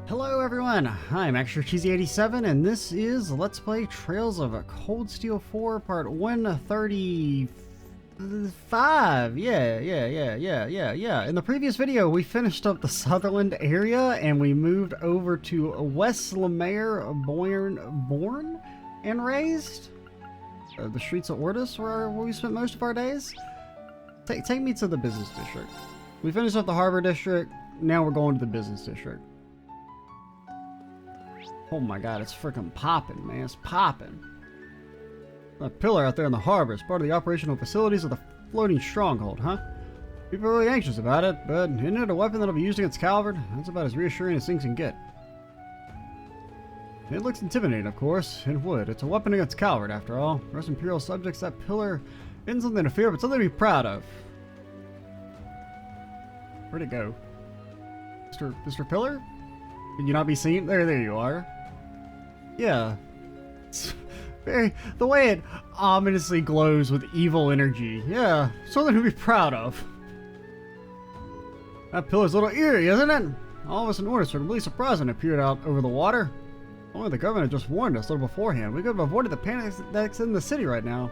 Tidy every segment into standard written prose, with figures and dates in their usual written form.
Hello everyone, I'm Extra Cheesy 87 and this is Let's Play Trails of Cold Steel 4 Part 135. Yeah. In the previous video we finished up the Sutherland area and we moved over to West Lamare, born and raised. The streets of Ordis where we spent most of our days. Take me to the business district. We finished up the harbor district, now we're going to the business district. Oh my god, it's freaking popping, man. It's popping. That pillar out there in the harbor is part of the operational facilities of the floating stronghold, huh? People are really anxious about it, but isn't it a weapon that'll be used against Calvert? That's about as reassuring as things can get. It looks intimidating, of course. It would. It's a weapon against Calvert, after all. For us Imperial subjects, that pillar isn't something to fear, but something to be proud of. Where'd it go? Mr. Pillar? Can you not be seen? There you are. Yeah. It's the way it ominously glows with evil energy. Yeah, something to be proud of. That pillar's a little eerie, isn't it? All of us in Ordis were really surprised when it appeared out over the water. Only the governor just warned us a little beforehand. We could have avoided the panic that's in the city right now.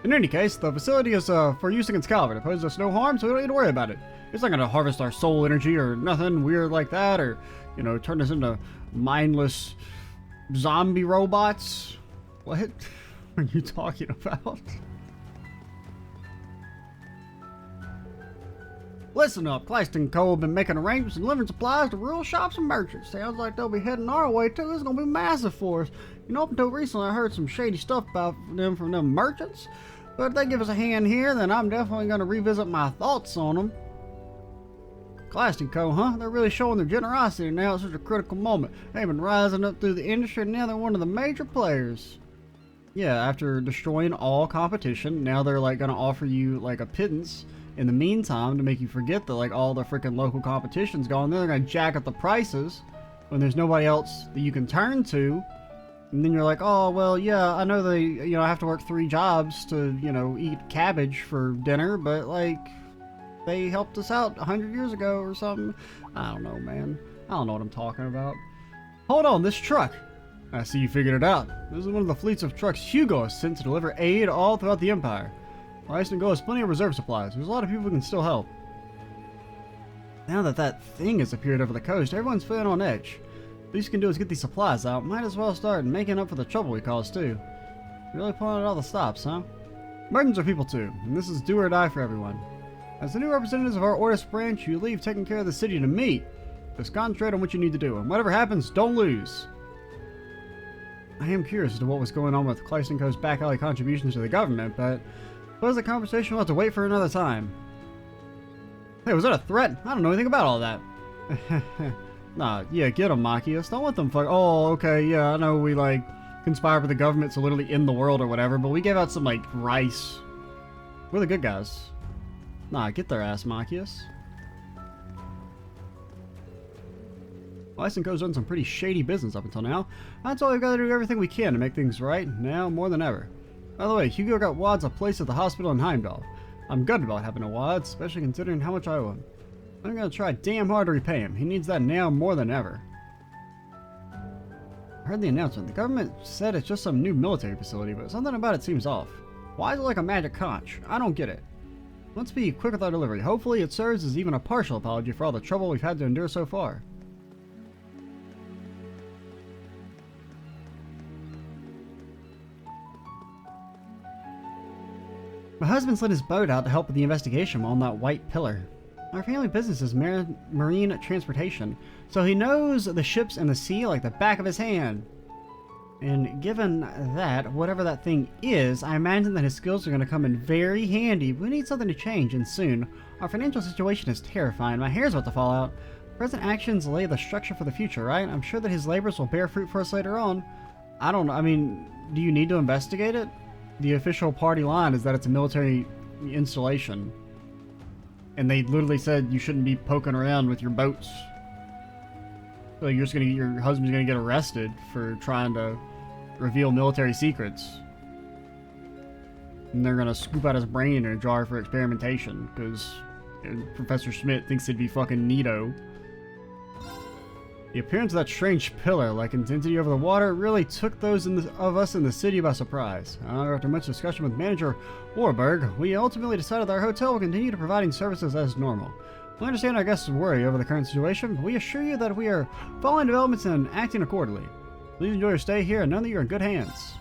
In any case, the facility is for use against Calvert. It poses us no harm, so we don't need to worry about it. It's not going to harvest our soul energy or nothing weird like that, or, you know, turn us into mindless zombie robots. What are you talking about? Listen up, Claston Co. have been making arrangements and delivering supplies to rural shops and merchants. Sounds like they'll be heading our way too. It's gonna be massive for us. You know, up until recently I heard some shady stuff about them from them merchants. But if they give us a hand here, then I'm definitely gonna revisit my thoughts on them. Claston Co., huh? They're really showing their generosity now at such a critical moment. They've been rising up through the industry and now they're one of the major players. Yeah, after destroying all competition, now they're like gonna offer you like a pittance in the meantime to make you forget that like all the freaking local competition's gone. Then they're gonna jack up the prices when there's nobody else that you can turn to. And then you're like, oh, well, yeah, I know they, you know, I have to work 3 jobs to, you know, eat cabbage for dinner, but like, they helped us out 100 years ago or something. I don't know, man. I don't know what I'm talking about. Hold on, this truck. I see you figured it out. This is one of the fleets of trucks Hugo has sent to deliver aid all throughout the Empire. Rice and Go has plenty of reserve supplies. There's a lot of people who can still help. Now that that thing has appeared over the coast, everyone's feeling on edge. The least you can do is get these supplies out. Might as well start making up for the trouble we caused too. Really pulling out all the stops, huh? Merchants are people too, and this is do or die for everyone. As the new representatives of our Ordis branch, you leave taking care of the city to me. Just concentrate on what you need to do, and whatever happens, don't lose. I am curious as to what was going on with Claston Co.'s back alley contributions to the government, but I suppose the conversation will have to wait for another time. Hey, was that a threat? I don't know anything about all that. Nah, yeah, get them, Machias. Don't let them fuck. Oh, okay, yeah, I know we, like, conspire with the government to literally end the world or whatever, but we gave out some, like, rice. We're the good guys. Nah, get their ass, Machias. Claston Co.'s done some pretty shady business up until now. That's why we've got to do everything we can to make things right, now more than ever. By the way, Hugo got Wads a place at the hospital in Heimdall. I'm gutted about having a Wads, especially considering how much I owe him. I'm gonna try damn hard to repay him. He needs that now more than ever. I heard the announcement. The government said it's just some new military facility, but something about it seems off. Why is it like a magic conch? I don't get it. Let's be quick with our delivery. Hopefully it serves as even a partial apology for all the trouble we've had to endure so far. My husband's let his boat out to help with the investigation on that white pillar. Our family business is marine transportation, so he knows the ships and the sea like the back of his hand. And given that, whatever that thing is, I imagine that his skills are going to come in very handy. We need something to change, and soon. Our financial situation is terrifying. My hair's about to fall out. Present actions lay the structure for the future, right? I'm sure that his labors will bear fruit for us later on. I don't know. I mean, do you need to investigate it? The official party line is that it's a military installation. And they literally said you shouldn't be poking around with your boats. So you're just your husband's gonna get arrested for trying to reveal military secrets. And they're gonna scoop out his brain in a jar for experimentation, because Professor Schmidt thinks it'd be fucking neato. The appearance of that strange pillar-like entity over the water really took those of us in the city by surprise. However, after much discussion with manager Warburg, we ultimately decided that our hotel will continue to providing services as normal. We understand our guests' worry over the current situation, but we assure you that we are following developments and acting accordingly. Please enjoy your stay here and know that you're in good hands.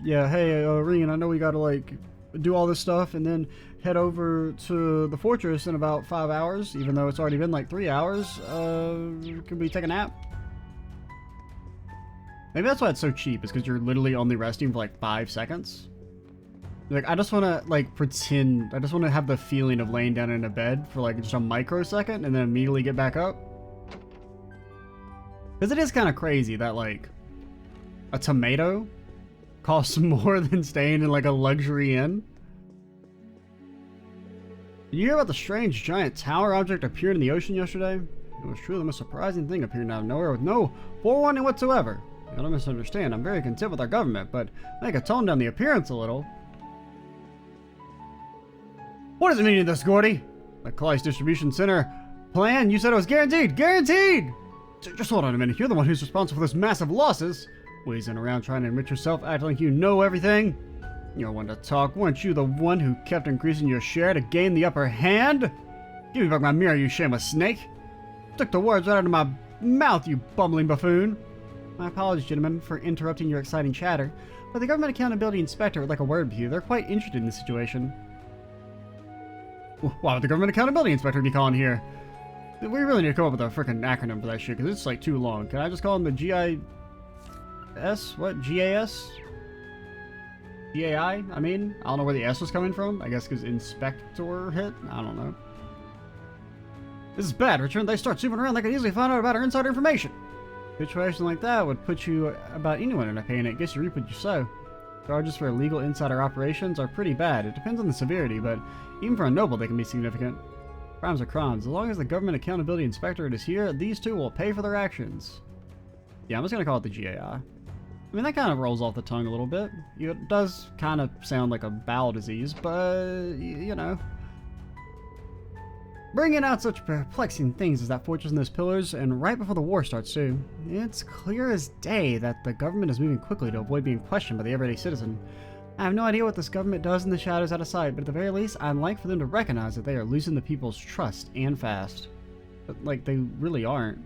Yeah, hey, Reen, I know we gotta, like, do all this stuff and then head over to the fortress in about 5 hours, even though it's already been like 3 hours. Can we take a nap? Maybe that's why it's so cheap, is because you're literally only resting for like 5 seconds. Like, I just want to, like, pretend, I just want to have the feeling of laying down in a bed for like just a microsecond and then immediately get back up. Because it is kind of crazy that, like, a tomato costs more than staying in like a luxury inn. Did you hear about the strange giant tower object appeared in the ocean yesterday? It was truly the most surprising thing appearing out of nowhere with no forewarning whatsoever. I don't misunderstand, I'm very content with our government, but I could tone down the appearance a little. What does it mean this, Gordy? The Calais distribution center plan, you said it was guaranteed! Guaranteed! Just hold on a minute, you're the one who's responsible for those massive losses. Wheezing around trying to enrich yourself, acting like you know everything. You're one to talk. Weren't you the one who kept increasing your share to gain the upper hand? Give me back my mirror, you shameless snake. Took the words right out of my mouth, you bumbling buffoon. My apologies, gentlemen, for interrupting your exciting chatter, but the Government Accountability Inspector would like a word with you. They're quite interested in the situation. Why would the Government Accountability Inspector be calling here? We really need to come up with a freaking acronym for that shit, because it's like too long. Can I just call him the GIS? What? GAS? GAI? I mean, I don't know where the S was coming from. I guess because Inspector hit? I don't know. This is bad, Richard. They start zooming around. They could easily find out about our insider information. A situation like that would put you about anyone in a panic. Guess you reap what you sow. Charges for illegal insider operations are pretty bad. It depends on the severity, but even for a noble, they can be significant. Crimes are crimes. As long as the Government Accountability Inspectorate is here, these two will pay for their actions. Yeah, I'm just going to call it the GAI. I mean, that kind of rolls off the tongue a little bit. It does kind of sound like a bowel disease, but, you know. Bringing out such perplexing things as that fortress and those pillars, and right before the war starts too. It's clear as day that the government is moving quickly to avoid being questioned by the everyday citizen. I have no idea what this government does in the shadows out of sight, but at the very least, I'd like for them to recognize that they are losing the people's trust, and fast. But, like, they really aren't.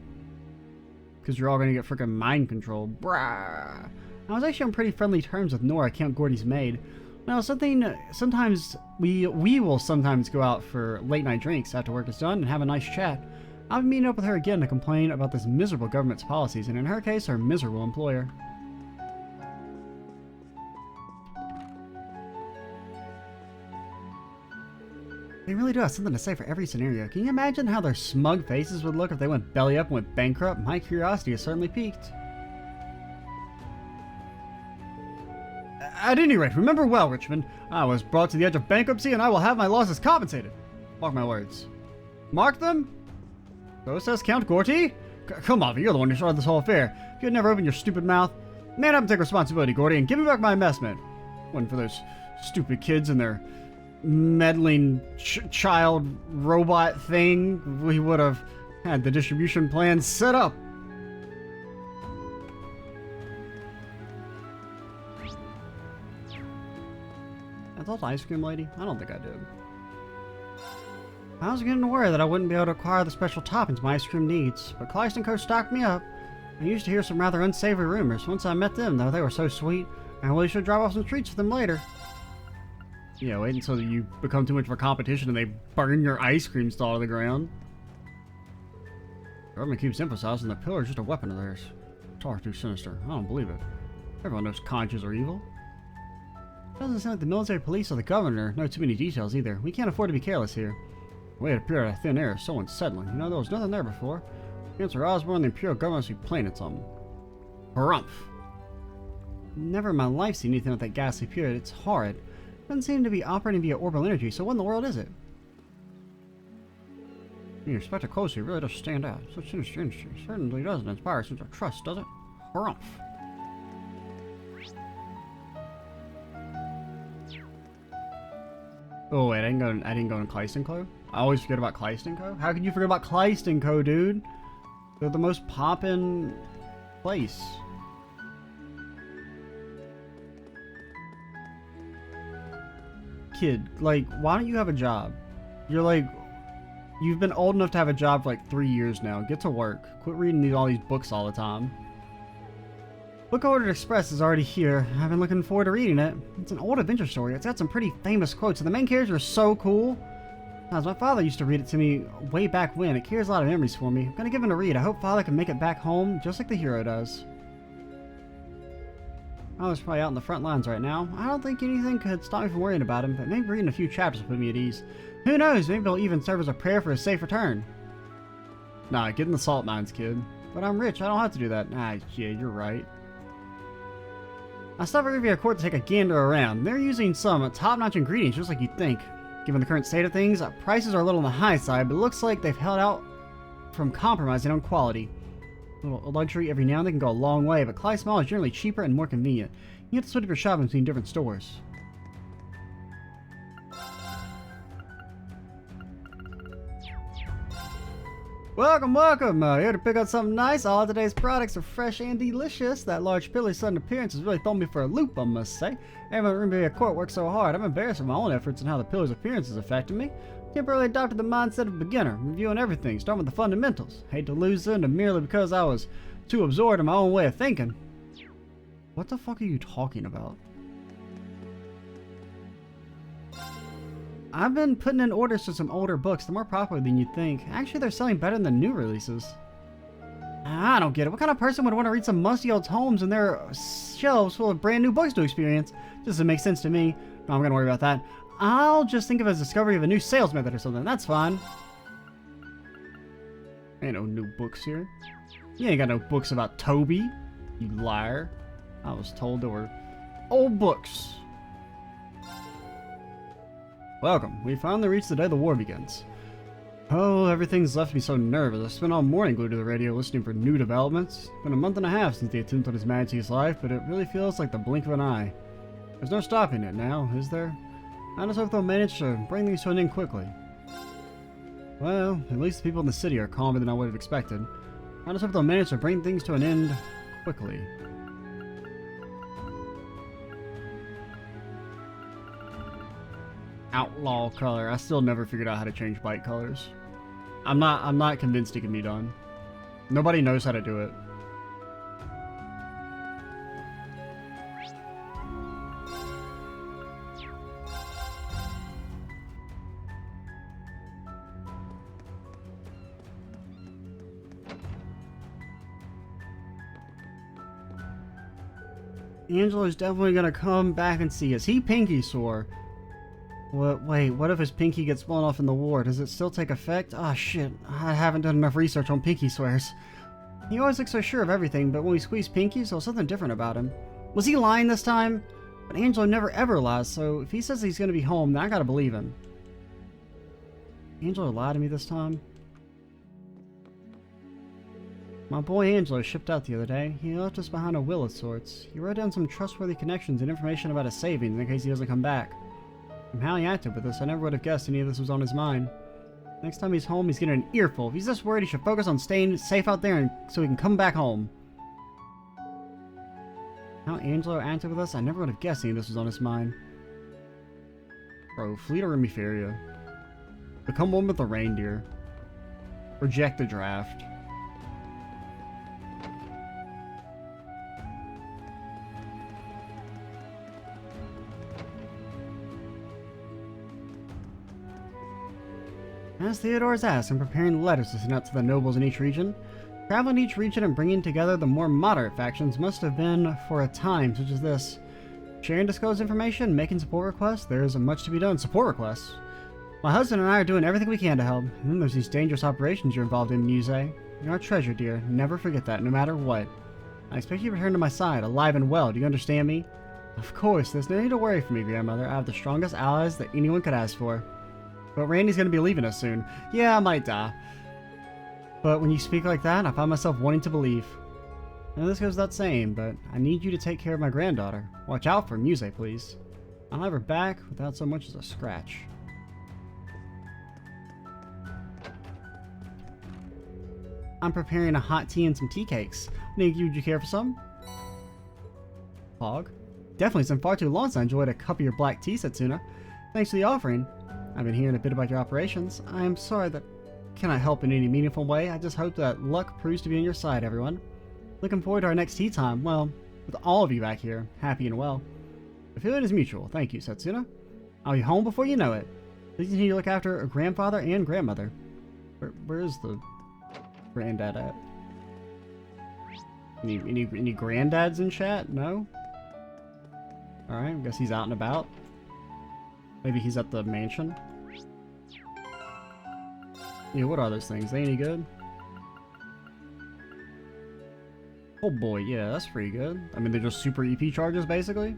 Because you're all going to get freaking mind controlled. Brah. I was actually on pretty friendly terms with Nora, Count Gordy's maid. Now, sometimes we will sometimes go out for late night drinks after work is done and have a nice chat. I'll be meeting up with her again to complain about this miserable government's policies, and in her case, her miserable employer. They really do have something to say for every scenario. Can you imagine how their smug faces would look if they went belly up and went bankrupt? My curiosity has certainly piqued. At any rate, remember well, Richmond, I was brought to the edge of bankruptcy and I will have my losses compensated. Mark my words. Mark them? So says Count Gordy? Come on, you're the one who started this whole affair. If you had never opened your stupid mouth, man up and take responsibility, Gordy, and give me back my investment. Wasn't for those stupid kids and their meddling child robot thing, we would have had the distribution plan set up. I thought ice cream lady? I don't think I did. I was getting worried that I wouldn't be able to acquire the special toppings my ice cream needs, but Kleist & Co. stocked me up. I used to hear some rather unsavory rumors. Once I met them, though, they were so sweet, I really should drop off some treats for them later. Yeah, wait until you become too much of a competition and they burn your ice cream stall to the ground. The government keeps emphasizing the pillar is just a weapon of theirs. It's far too sinister. I don't believe it. Everyone knows conscience are evil. Doesn't sound like the military police or the governor know too many details either. We can't afford to be careless here. The way it appeared out of thin air is so unsettling. You know, there was nothing there before. Chancellor Osborne, the Imperial government must be playing at something. Harumph. Never in my life seen anything like that ghastly period. It's horrid. Doesn't seem to be operating via orbital energy, so what in the world is it? When you inspect it closely, it really does stand out. Such sinister industry certainly doesn't inspire a sense of trust, does it? Harumph. Oh wait, I didn't go in Kleist & Co. I always forget about Kleist & Co. How can you forget about Kleist & Co, dude? They're the most poppin' place. Kid, like, why don't you have a job? You're like, you've been old enough to have a job for like 3 years now. Get to work. Quit reading all these books all the time. Book Ordered Express is already here. I've been looking forward to reading it. It's an old adventure story. It's got some pretty famous quotes, and the main characters are so cool. As my father used to read it to me way back when. It carries a lot of memories for me. I'm gonna give him a read. I hope Father can make it back home just like the hero does. Father's probably out in the front lines right now. I don't think anything could stop me from worrying about him, but maybe reading a few chapters will put me at ease. Who knows? Maybe it'll even serve as a prayer for a safe return. Nah, get in the salt mines, kid. But I'm rich. I don't have to do that. Ah, yeah, you're right. I stopped at Riviera Court to take a gander around. They're using some top-notch ingredients, just like you'd think. Given the current state of things, prices are a little on the high side, but it looks like they've held out from compromising on quality. A little luxury every now and then can go a long way, but Clyde Small is generally cheaper and more convenient. You have to split up your shopping between different stores. Welcome, welcome! Here to pick up something nice. All of today's products are fresh and delicious. That large Pilly's sudden appearance has really thrown me for a loop, I must say. Everyone at Riviera Court worked so hard. I'm embarrassed of my own efforts and how the Pilly's appearance has affected me. Temporarily adopted the mindset of a beginner, reviewing everything, starting with the fundamentals. Hate to lose them merely because I was too absorbed in my own way of thinking. What the fuck are you talking about? I've been putting in orders for some older books. They're more popular than you'd think. Actually, they're selling better than new releases. I don't get it. What kind of person would want to read some musty old tomes and their shelves full of brand new books to experience? Doesn't make sense to me. No, I'm gonna worry about that. I'll just think of it as discovery of a new sales method or something. That's fine. Ain't no new books here. You ain't got no books about Toby, you liar. I was told there were old books. Welcome. We finally reached the day the war begins. Oh, everything's left me so nervous. I spent all morning glued to the radio listening for new developments. It's been a month and a half since the attempt on His Majesty's life, but it really feels like the blink of an eye. There's no stopping it now, is there? I just hope they'll manage to bring things to an end quickly. Well, at least the people in the city are calmer than I would have expected. I just hope they'll manage to bring things to an end quickly. Outlaw color. I still never figured out how to change bike colors. I'm not convinced it can be done. Nobody knows how to do it. Angelo's definitely gonna come back and see us. He pinky swore. What? Wait, what if his pinky gets blown off in the war? Does it still take effect? Ah, shit. I haven't done enough research on pinky swears. He always looks so sure of everything, but when we squeeze pinkies, there's something different about him. Was he lying this time? But Angelo never ever lies, so if he says he's gonna be home, then I gotta believe him. Angelo lied to me this time? My boy Angelo shipped out the other day. He left us behind a will of sorts. He wrote down some trustworthy connections and information about his savings in case he doesn't come back. From how he acted with us, I never would have guessed any of this was on his mind. Next time he's home, he's getting an earful. If he's just worried, he should focus on staying safe out there so he can come back home. How Angelo acted with us, I never would have guessed any of this was on his mind. Bro, flee to Remiferia. Become one with the reindeer. Reject the draft. As Theodore's asked, I'm preparing letters to send out to the nobles in each region. Traveling to each region and bringing together the more moderate factions must have been for a time such as this. Sharing disclosed information, making support requests, there is much to be done. Support requests? My husband and I are doing everything we can to help. And then there's these dangerous operations you're involved in, Muse. You're our treasure, dear. Never forget that, no matter what. I expect you to return to my side, alive and well. Do you understand me? Of course, there's no need to worry for me, grandmother. I have the strongest allies that anyone could ask for. But Randy's gonna be leaving us soon. Yeah, I might die. But when you speak like that, I find myself wanting to believe. Now this goes without saying, but I need you to take care of my granddaughter. Watch out for Muse, please. I'll have her back without so much as a scratch. I'm preparing a hot tea and some tea cakes. Would you care for some? Hog. Definitely, it's been far too long since I enjoyed a cup of your black tea, Setsuna. Thanks for the offering. I've been hearing a bit about your operations. I am sorry that cannot help in any meaningful way. I just hope that luck proves to be on your side, everyone. Looking forward to our next tea time. Well, with all of you back here, happy and well. The feeling is mutual. Thank you, Setsuna. I'll be home before you know it. Please continue to look after a grandfather and grandmother. Where is the granddad at? Any granddads in chat? No? Alright, I guess he's out and about. Maybe he's at the mansion. Yeah, what are those things? They any good? Oh boy, yeah, that's pretty good. I mean, they're just super EP charges, basically.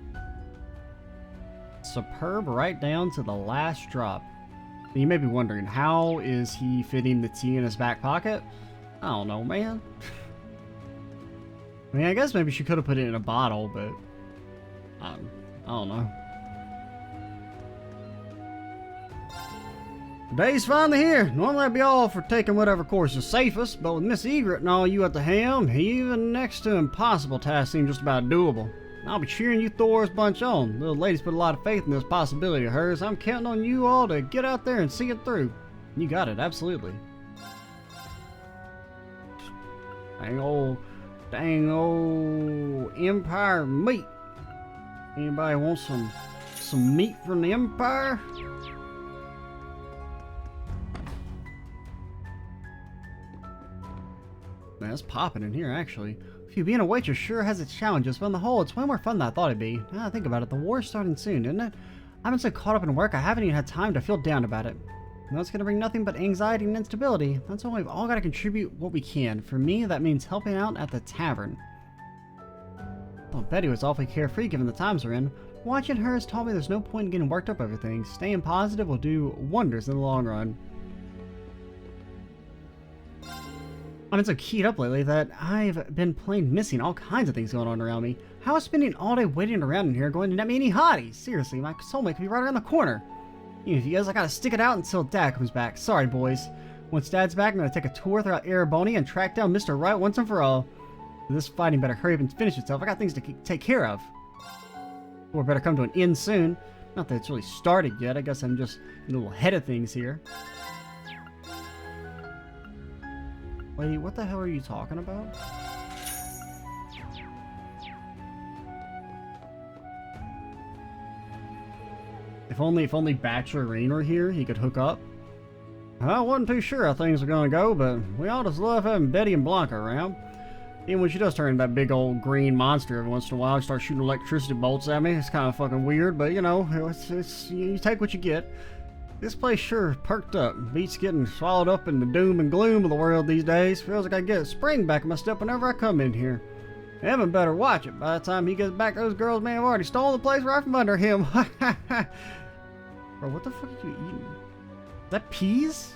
Superb right down to the last drop. And you may be wondering, how is he fitting the tea in his back pocket? I don't know, man. I mean, I guess maybe she could have put it in a bottle, but I don't know. The day's finally here. Normally I'd be all for taking whatever course is safest, but with Miss Egret and all you at the helm, even next to impossible tasks seem just about doable. I'll be cheering you Thor's bunch on. The little lady's put a lot of faith in this possibility of hers. I'm counting on you all to get out there and see it through. You got it, absolutely. Dang old Empire meat. Anybody want some meat from the Empire? Man, it's popping in here, actually. Phew, being a waitress sure has its challenges, but on the whole, it's way more fun than I thought it'd be. Now I think about it, the war's starting soon, isn't it? I've been so caught up in work, I haven't even had time to feel down about it. You know, it's gonna bring nothing but anxiety and instability. That's why we've all got to contribute what we can. For me, that means helping out at the tavern. Well, Betty was awfully carefree given the times we're in. Watching her has taught me there's no point in getting worked up over things. Staying positive will do wonders in the long run. I've been so keyed up lately that I've been plain missing all kinds of things going on around me. How is spending all day waiting around in here going to net me any hotties? Seriously, my soulmate could be right around the corner. Even if you guys, I gotta stick it out until Dad comes back. Sorry, boys. Once Dad's back, I'm gonna take a tour throughout Erebony and track down Mr. Right once and for all. This fighting better hurry up and finish itself. I got things to take care of. Or better come to an end soon. Not that it's really started yet. I guess I'm just a little ahead of things here. Lady, what the hell are you talking about? If only Bachelorine were here, he could hook up. I wasn't too sure how things were gonna go, but we all just love having Betty and Blanca around. Even when she does turn into that big old green monster every once in a while, she starts shooting electricity bolts at me. It's kind of fucking weird, but you know, you take what you get. This place sure perked up. Beats getting swallowed up in the doom and gloom of the world these days. Feels like I get a spring back in my step whenever I come in here. Evan better watch it. By the time he gets back, those girls may have already stolen the place right from under him. Bro, what the fuck are you eating? Is that peas?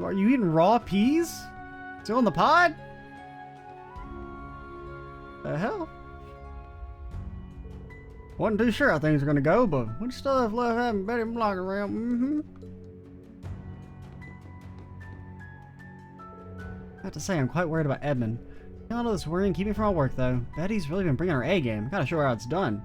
Are you eating raw peas? Still in the pod? The hell? Wasn't too sure how things are gonna go, but we still have love having Betty and Blanca around. I have to say, I'm quite worried about Edmund. All of this worrying keep me from my work, though. Betty's really been bringing her A game. Gotta show her how it's done.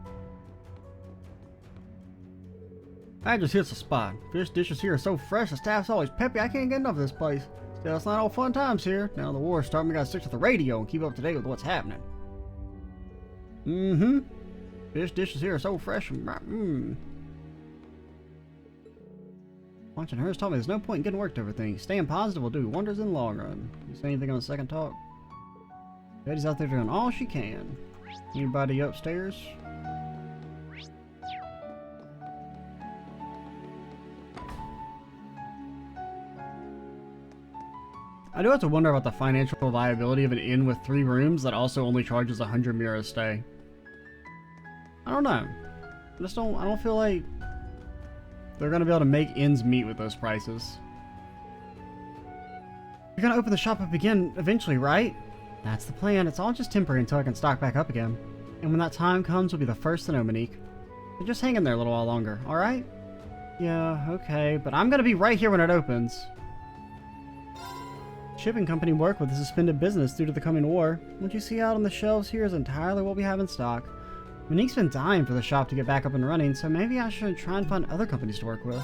I just hits the spot. Fish dishes here are so fresh, the staff's always peppy, I can't get enough of this place. Still, it's not all fun times here. Now the war's starting, we gotta stick to the radio and keep up to date with what's happening. Fish dishes here are so fresh and Watching hers taught me there's no point in getting worked over things. Staying positive will do wonders in the long run. You say anything on the second talk? Betty's out there doing all she can. Anybody upstairs? I do have to wonder about the financial viability of an inn with 3 rooms that also only charges 100 mira a stay. I don't know. I don't feel like they're gonna be able to make ends meet with those prices. You're gonna open the shop up again eventually, right? That's the plan. It's all just temporary until I can stock back up again. And when that time comes, we'll be the first to know, Monique. So just hang in there a little while longer, alright? Yeah, okay, but I'm gonna be right here when it opens. Shipping company worked with a suspended business due to the coming war. What you see out on the shelves here is entirely what we have in stock. Monique's been dying for the shop to get back up and running, so maybe I should try and find other companies to work with.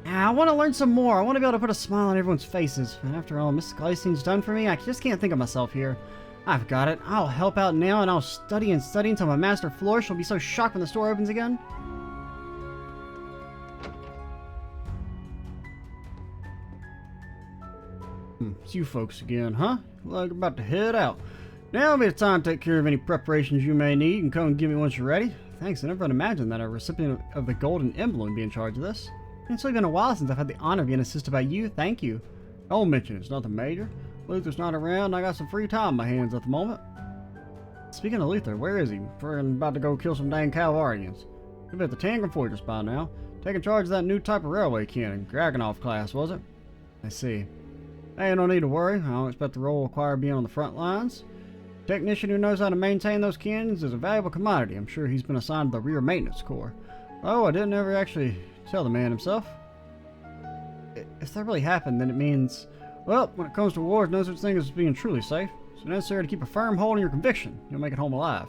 I want to learn some more. I want to be able to put a smile on everyone's faces. And after all Mrs. Gleising's done for me, I just can't think of myself here. I've got it. I'll help out now, and I'll study and study until my master Flourish will be so shocked when the store opens again. It's you folks again, huh? Like about to head out. Now will be the time to take care of any preparations you may need and come and get me once you're ready. Thanks, I never would imagined that a recipient of the Golden Emblem would be in charge of this. It's only been a while since I've had the honor of being assisted by you. Thank you. Don't mention it's nothing major. Luther's not around, I got some free time on my hands at the moment. Speaking of Luther, where is he? I'm about to go kill some dang Calvarians. He'll be at the Tangram Fortress by now, taking charge of that new type of railway cannon, Dragunov class, was it? I see. Hey, no need to worry. I don't expect the role will require being on the front lines. A technician who knows how to maintain those cannons is a valuable commodity. I'm sure he's been assigned to the rear maintenance corps. Oh, I didn't ever actually tell the man himself. If that really happened, then it means, well, when it comes to wars, no such thing as being truly safe. It's necessary to keep a firm hold on your conviction. You'll make it home alive.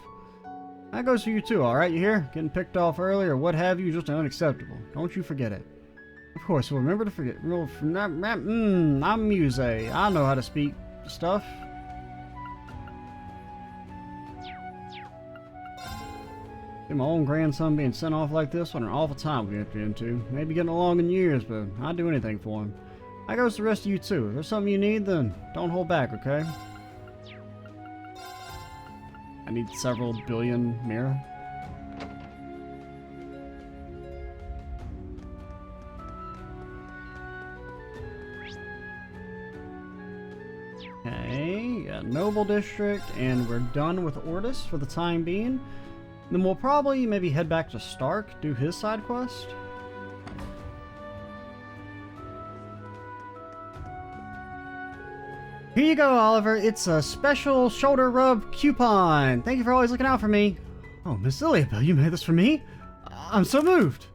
That goes for you too, alright, you hear? Getting picked off early or what have you is just unacceptable. Don't you forget it. Of course, we'll remember to forget. I'm Muse. I know how to speak stuff. See, my own grandson being sent off like this, what an awful time we entered into. Maybe getting along in years, but I'd do anything for him. That goes to the rest of you too. If there's something you need, then don't hold back, okay? I need several billion mirror. Okay, got Noble District, and we're done with Ordis for the time being. Then we'll probably maybe head back to Stark, do his side quest. Here you go, Oliver. It's a special shoulder rub coupon. Thank you for always looking out for me. Oh, Miss Liliabelle, you made this for me? I'm so moved.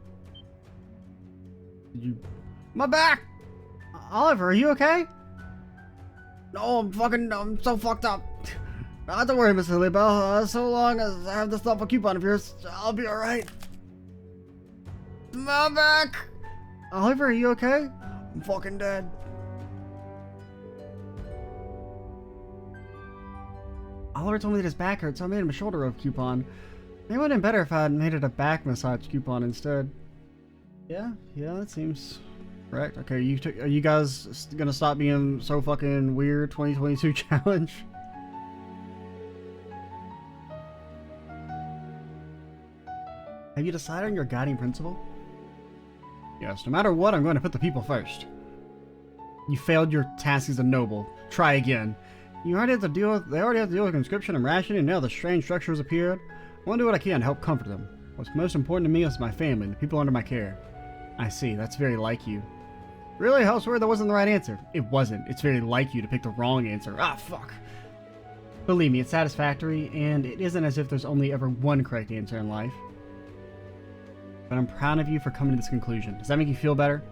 My back! Oliver, are you okay? No, I'm so fucked up. Not to worry, Miss Liliabelle. So long as I have this thoughtful coupon of yours, I'll be alright. My back! Oliver, are you okay? I'm fucking dead. Oliver told me that his back hurt, so I made him a shoulder rub coupon. Maybe it would have been better if I had made it a back massage coupon instead. Yeah, that seems correct. Okay, are you guys gonna stop being so fucking weird? 2022 challenge. Have you decided on your guiding principle? Yes, no matter what, I'm going to put the people first. You failed your task as a noble. Try again. They already have to deal with conscription and rationing, and now the strange structure has appeared. I want to do what I can to help comfort them. What's most important to me is my family, the people under my care. I see, that's very like you. Really? I was worried that wasn't the right answer. It wasn't. It's very like you to pick the wrong answer. Ah, fuck. Believe me, it's satisfactory, and it isn't as if there's only ever one correct answer in life. But I'm proud of you for coming to this conclusion. Does that make you feel better?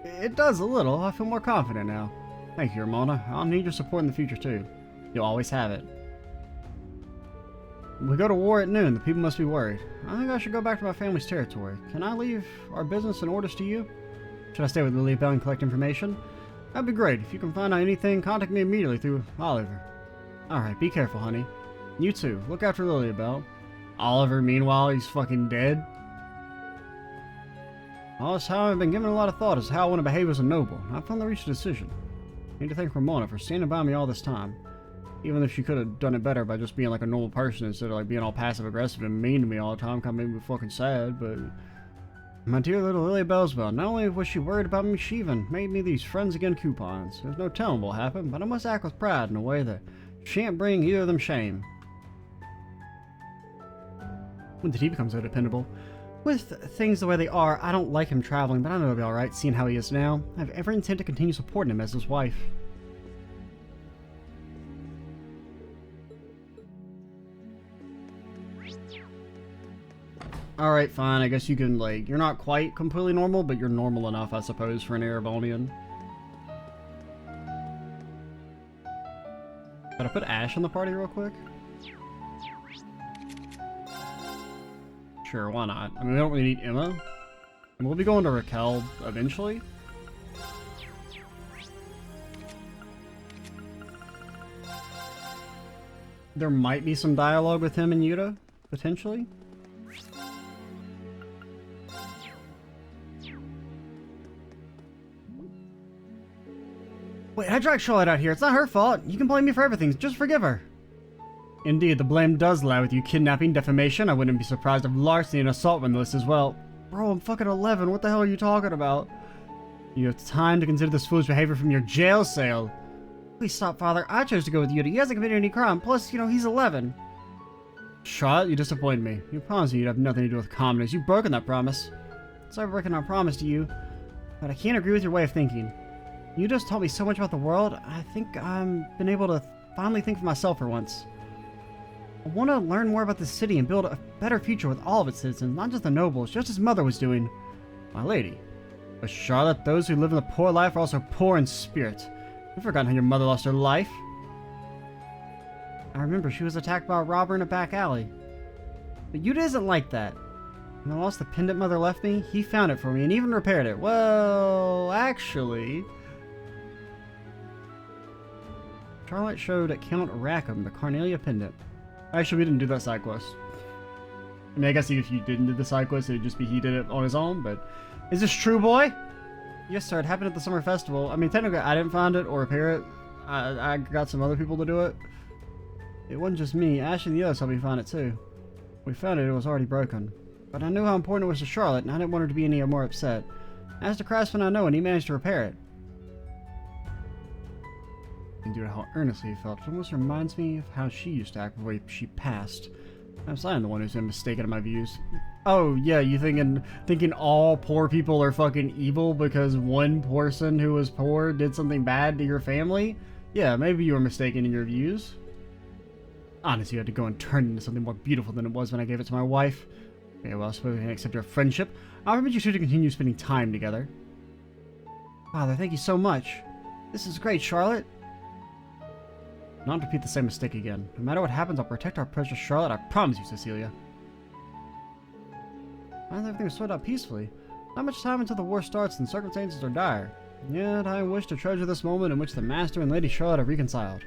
It does a little. I feel more confident now. Thank you, Ramona. I'll need your support in the future, too. You'll always have it. We go to war at noon. The people must be worried. I think I should go back to my family's territory. Can I leave our business and orders to you? Should I stay with Liliabelle and collect information? That'd be great. If you can find out anything, contact me immediately through Oliver. Alright, be careful, honey. You too. Look after Liliabelle. Oliver, meanwhile, he's fucking dead. All this time I've been giving a lot of thought as to how I want to behave as a noble. I finally reached a decision. I need to thank Ramona for standing by me all this time. Even if she could have done it better by just being like a normal person instead of like being all passive aggressive and mean to me all the time, kind of made me fucking sad, but... My dear little Liliabelle's well. Not only was she worried about me, she even made me these friends again coupons. There's no telling what'll happen, but I must act with pride in a way that shan't bring either of them shame. When did he become so dependable? With things the way they are, I don't like him traveling, but I know he'll be alright, seeing how he is now. I have every intent to continue supporting him as his wife. Alright, fine. I guess you can, like, you're not quite completely normal, but you're normal enough, I suppose, for an Erebonian. Gotta put Ash in the party real quick? Sure, why not? I mean, we don't really need Emma. And we'll be going to Raquel eventually. There might be some dialogue with him and Yuta, potentially. Wait, I dragged Charlotte out here. It's not her fault. You can blame me for everything. Just forgive her. Indeed, the blame does lie with you. Kidnapping, defamation. I wouldn't be surprised if larceny and assault were on the list as well. Bro, I'm fucking 11. What the hell are you talking about? You have time to consider this foolish behavior from your jail cell. Please stop, Father. I chose to go with Yuta. He hasn't committed any crime. Plus, you know, he's 11. Charlotte, you disappoint me. You promised me you'd have nothing to do with commoners. You've broken that promise. Sorry for breaking our promise to you, but I can't agree with your way of thinking. You just taught me so much about the world. I think I've been able to finally think for myself for once. I want to learn more about the city and build a better future with all of its citizens, not just the nobles, just as Mother was doing. My lady. But Charlotte, those who live in the poor life are also poor in spirit. You've forgotten how your mother lost her life. I remember she was attacked by a robber in a back alley. But Yuta isn't like that. When I lost the pendant Mother left me, he found it for me and even repaired it. Well, actually... Charlotte showed at Count Rackham the Carnelia pendant. Actually, we didn't do that side quest. I mean, I guess if you didn't do the side quest, it'd just be he did it on his own, but... Is this true, boy? Yes, sir. It happened at the summer festival. I mean, technically, I didn't find it or repair it. I got some other people to do it. It wasn't just me. Ash and the others helped me find it, too. We found it. It was already broken. But I knew how important it was to Charlotte, and I didn't want her to be any more upset. I asked a craftsman I know, and he managed to repair it. And due to how earnestly he felt, it almost reminds me of how she used to act before she passed. Perhaps I am the one who's been mistaken in my views. Oh, yeah, you thinking all poor people are fucking evil because one person who was poor did something bad to your family? Yeah, maybe you were mistaken in your views. Honestly, you had to go and turn it into something more beautiful than it was when I gave it to my wife. Okay, well, I suppose I can accept your friendship. I'll permit you two to continue spending time together. Father, thank you so much. This is great, Charlotte. Not repeat the same mistake again. No matter what happens, I'll protect our precious Charlotte. I promise you, Cecilia. I thought everything was sorted out peacefully. Not much time until the war starts and circumstances are dire. Yet I wish to treasure this moment in which the Master and Lady Charlotte have reconciled.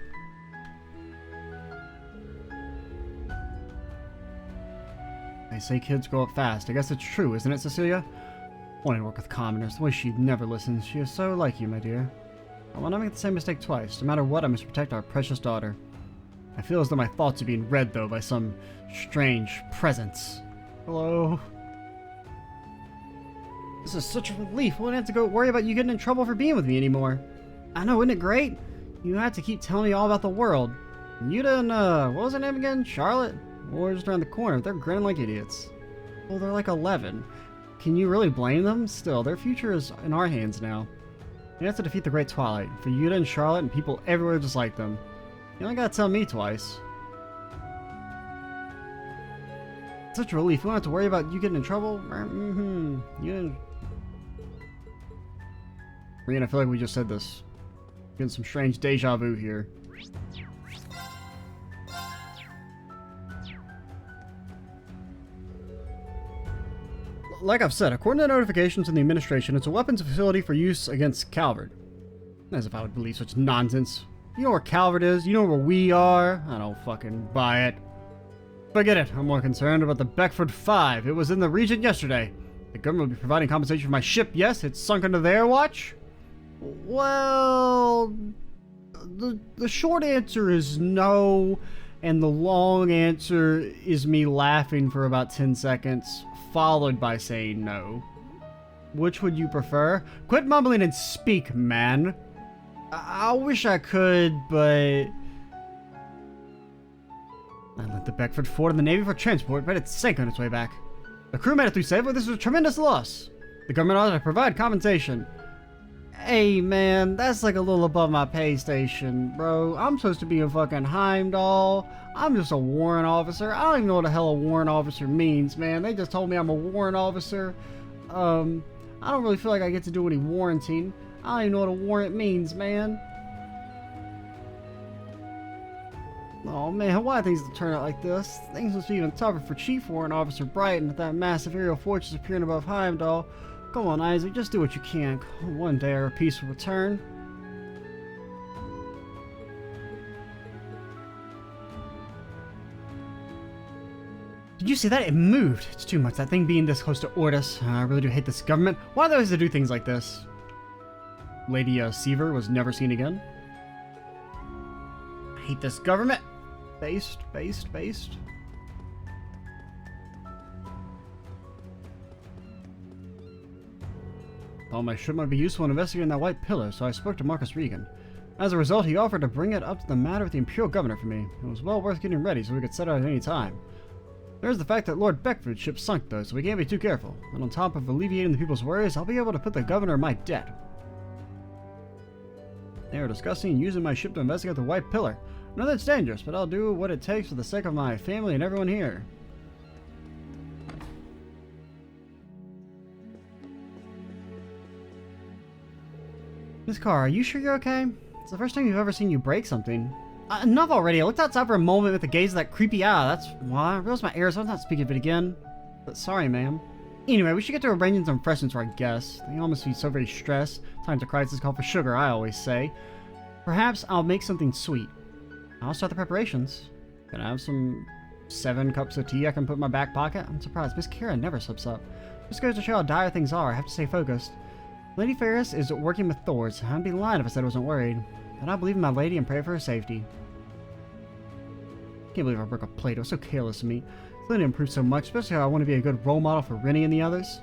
They say kids grow up fast. I guess it's true, isn't it, Cecilia? Wanting to work with commoners, the way she never listens. She is so like you, my dear. I will not make the same mistake twice. No matter what, I must protect our precious daughter. I feel as though my thoughts are being read, though, by some strange presence. Hello? This is such a relief. I won't have to go worry about you getting in trouble for being with me anymore. I know, isn't it great? You had to keep telling me all about the world. Yuta and, what was her name again? Charlotte? War just around the corner. They're grinning like idiots. Well, they're like 11. Can you really blame them? Still, their future is in our hands now. You have to defeat the Great Twilight. For Yuta and Charlotte and people everywhere just like them. You only gotta tell me twice. It's such a relief. We don't have to worry about you getting in trouble. You Rian, I feel like we just said this. Getting some strange deja vu here. Like I've said, according to the notifications in the administration, it's a weapons facility for use against Calvert. As if I would believe such nonsense. You know where Calvert is? You know where we are? I don't fucking buy it. Forget it. I'm more concerned about the Beckford 5. It was in the region yesterday. The government will be providing compensation for my ship, yes? It's sunk under their watch? Well... The short answer is no, and the long answer is me laughing for about 10 seconds, followed by saying no. Which would you prefer? Quit mumbling and speak, man. I wish I could, but... I lent the Beckford Fort in the Navy for transport, but it sank on its way back. The crew made it through safely. This was a tremendous loss. The government ought to provide compensation. Hey man, that's like a little above my pay station, bro. I'm supposed to be a fucking Heimdall. I'm just a warrant officer. I don't even know what the hell a warrant officer means, man. They just told me I'm a warrant officer. I don't really feel like I get to do any warranting. I don't even know what a warrant means, man. Oh man, why are things to turn out like this? Things must be even tougher for Chief Warrant Officer Brighton with that massive aerial fortress appearing above Heimdall. Come on, Isaac, just do what you can. One day our peace will return. Did you see that? It moved. It's too much. That thing being this close to Ordis. I really do hate this government. Why do they always do things like this? Lady Seaver was never seen again. I hate this government. Based. Thought my ship might be useful in investigating that white pillar, so I spoke to Marcus Regan. As a result, he offered to bring it up to the matter with the Imperial Governor for me. It was well worth getting ready so we could set out at any time. There's the fact that Lord Beckford's ship sunk though, so we can't be too careful. And on top of alleviating the people's worries, I'll be able to put the Governor in my debt. They are discussing using my ship to investigate the white pillar. I know that's dangerous, but I'll do what it takes for the sake of my family and everyone here. Miss Carr, are you sure you're okay? It's the first time you've ever seen you break something. Enough already. I looked outside for a moment with the gaze of that creepy eye. That's why I realized my ears. I'm not speaking of it again. But sorry, ma'am. Anyway, we should get to arranging some refreshments for our guests. They all must be so very stressed. Times of crisis call for sugar, I always say. Perhaps I'll make something sweet. I'll start the preparations. Can I have some 7 cups of tea I can put in my back pocket? I'm surprised. Miss Kira never slips up. Just goes to show how dire things are. I have to stay focused. Lady Ferris is working with Thors. I'd be lying if I said I wasn't worried. But I believe in my lady and pray for her safety. Can't believe I broke a plate. It was so careless of me. It's only improved so much, especially how I want to be a good role model for Rennie and the others.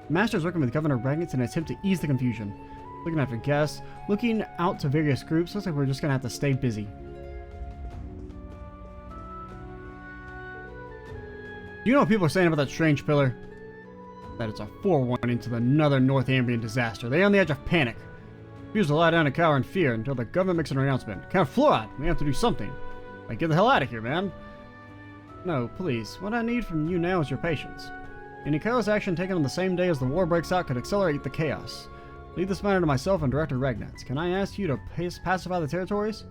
The Master is working with Governor Regnitz in an attempt to ease the confusion. Looking after guests, looking out to various groups. Looks like we're just going to have to stay busy. You know what people are saying about that strange pillar? That it's a forewarning to another Northumbrian disaster. They're on the edge of panic. Refuse to lie down and cower in fear until the government makes an announcement. Count Fluoride, we have to do something. Like, get the hell out of here, man. No, please. What I need from you now is your patience. Any careless action taken on the same day as the war breaks out could accelerate the chaos. Leave this matter to myself and Director Regnitz. Can I ask you to pacify the territories?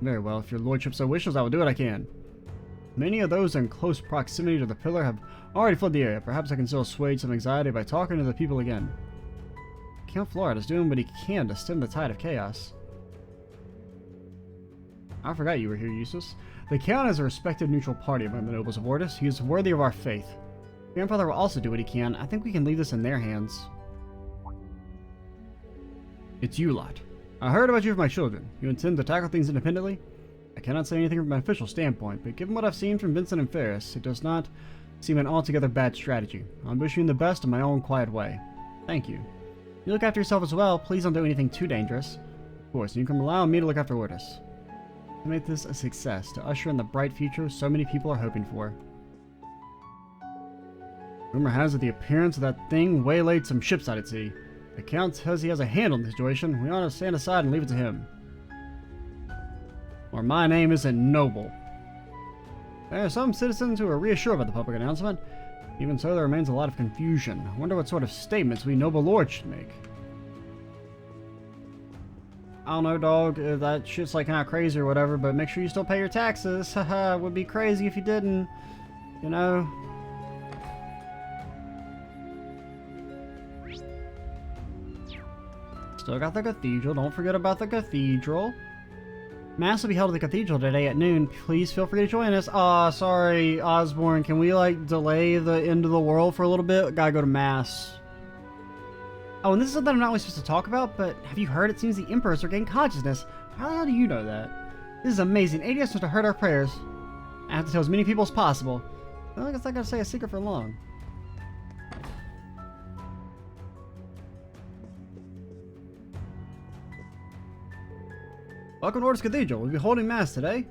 Very well. If your lordship so wishes, I will do what I can. Many of those in close proximity to the pillar have already fled the area. Perhaps I can still assuage some anxiety by talking to the people again. Count Fluoride is doing what he can to stem the tide of chaos. I forgot you were here, Eustace. The Count is a respected neutral party among the nobles of Ordis. He is worthy of our faith. Grandfather will also do what he can. I think we can leave this in their hands. It's you lot. I heard about you with my children. You intend to tackle things independently? I cannot say anything from an official standpoint, but given what I've seen from Vincent and Ferris, it does not seem an altogether bad strategy. I'm wishing you the best in my own quiet way. Thank you. You look after yourself as well. Please don't do anything too dangerous. Of course, you can rely on me to look after Ordis. To make this a success, to usher in the bright future so many people are hoping for. Rumor has it the appearance of that thing waylaid some ships out at sea. The Count says he has a hand on the situation. We ought to stand aside and leave it to him. Or my name isn't Noble. There are some citizens who are reassured about the public announcement. Even so, there remains a lot of confusion. I wonder what sort of statements we noble lords should make. I don't know, dog, if that shit's like kind of crazy or whatever, but make sure you still pay your taxes. Haha, it would be crazy if you didn't. You know? Still got the cathedral. Don't forget about the cathedral. Mass will be held at the cathedral today at noon. Please feel free to join us. Aw, sorry, Osborne. Can we, like, delay the end of the world for a little bit? Gotta go to Mass. Oh, and this is something I'm not really supposed to talk about, but have you heard? It seems the Emperors are gaining consciousness. How the hell do you know that? This is amazing. ADS wants to hurt our prayers. I have to tell as many people as possible. Well, I guess I gotta say a secret for long. Welcome to Ordis Cathedral. We'll be holding Mass today.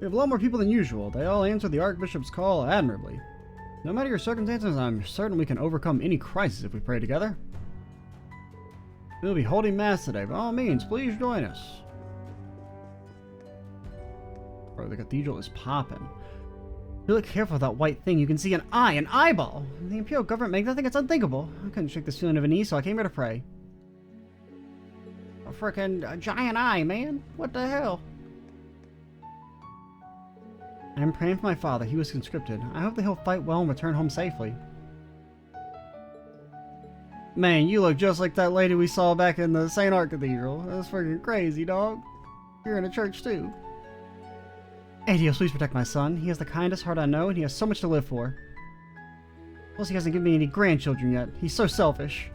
We have a lot more people than usual. They all answered the Archbishop's call admirably. No matter your circumstances, I'm certain we can overcome any crisis if we pray together. We'll be holding mass today. By all means, please join us. Bro, the cathedral is popping. If you look careful with that white thing, you can see an eye, an eyeball. The Imperial government makes that thing, it's unthinkable. I couldn't shake this feeling of unease, so I came here to pray. A frickin' giant eye, man. What the hell? I'm praying for my father. He was conscripted. I hope that he'll fight well and return home safely. Man, you look just like that lady we saw back in the St. Art Cathedral. That's freaking crazy, dog. You're in a church, too. Adios, please protect my son. He has the kindest heart I know, and he has so much to live for. Plus, he hasn't given me any grandchildren yet. He's so selfish.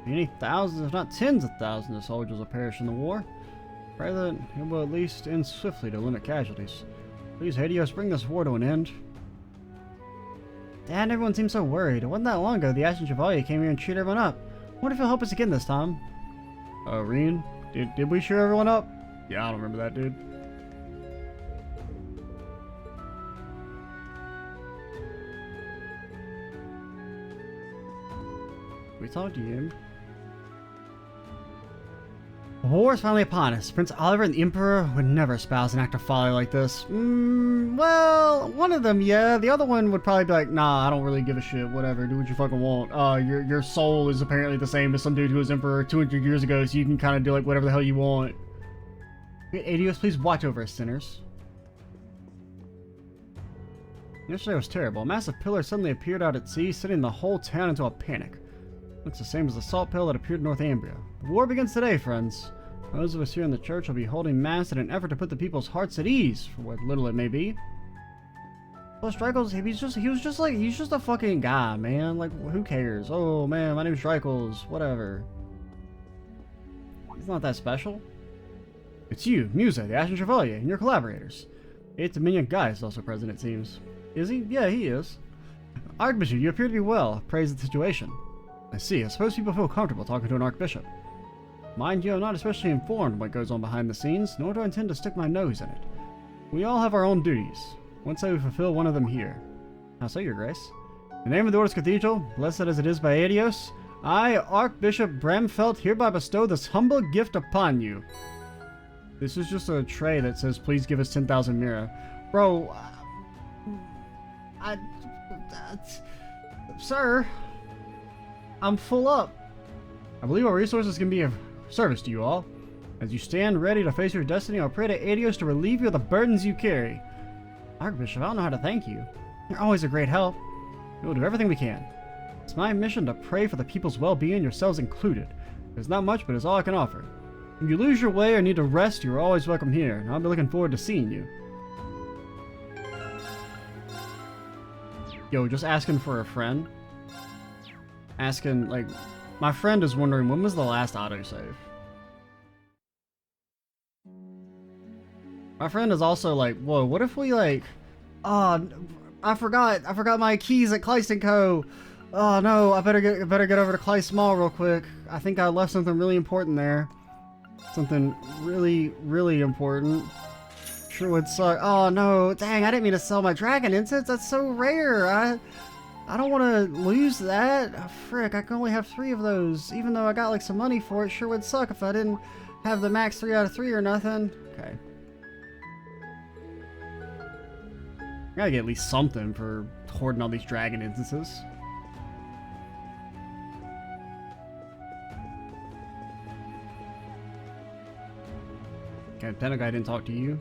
Many thousands, if not tens of thousands of soldiers will perish in the war. Pray that it will at least end swiftly to limit casualties. Please, Hadios, bring this war to an end. Dad, everyone seems so worried. It wasn't that long ago the Ashen Chevalier came here and cheered everyone up. I wonder if he'll help us again this time. Reen, did we cheer everyone up? Yeah, I don't remember that, dude. We talked to you. War is finally upon us. Prince Oliver and the Emperor would never espouse an act of folly like this. Well, one of them, yeah. The other one would probably be like, nah, I don't really give a shit. Whatever, do what you fucking want. Your soul is apparently the same as some dude who was Emperor 200 years ago, so you can kind of do like whatever the hell you want. Adios, please watch over us, sinners. Yesterday was terrible. A massive pillar suddenly appeared out at sea, sending the whole town into a panic. Looks the same as the salt pill that appeared in Northumbria. The war begins today, friends. Those of us here in the church will be holding mass in an effort to put the people's hearts at ease, for what little it may be. Plus, Dreichel's, he's just a fucking guy, man. Like, who cares? Oh, man, my name's Dreichel's, whatever. He's not that special. It's you, Musa, the Ashen Chevalier, and your collaborators. 8th Dominion Guy is also present, it seems. Is he? Yeah, he is. Archbishop, you appear to be well. Praise the situation. I see. I suppose people feel comfortable talking to an archbishop. Mind you, I'm not especially informed what goes on behind the scenes, nor do I intend to stick my nose in it. We all have our own duties. Once I fulfill one of them here. How so, your grace? In the name of the Ordis Cathedral, blessed as it is by Adios, I, Archbishop Bramfeld, hereby bestow this humble gift upon you. This is just a tray that says, please give us 10,000 mira. Bro, sir, I'm full up. I believe our resources can be of service to you all. As you stand ready to face your destiny, I'll pray to Adios to relieve you of the burdens you carry. Archbishop, I don't know how to thank you. You're always a great help. We'll do everything we can. It's my mission to pray for the people's well-being, yourselves included. There's not much, but it's all I can offer. If you lose your way or need to rest, you're always welcome here, and I'll be looking forward to seeing you. Yo, just asking for a friend. Asking, like, my friend is wondering when was the last autosave. My friend is also like, whoa, what if we like, oh, I forgot my keys at Kleist & Co. Oh no, I better get over to Kleist Mall real quick. I think I left something really important there. Something really, really important. Sure would suck. Oh no, dang, I didn't mean to sell my dragon incense. That's so rare. I don't want to lose that. Oh, frick, I can only have 3 of those. Even though I got like some money for it, sure would suck if I didn't have the max 3 out of 3 or nothing. Okay. I gotta get at least something for hoarding all these dragon instances. Okay, Pentagon didn't talk to you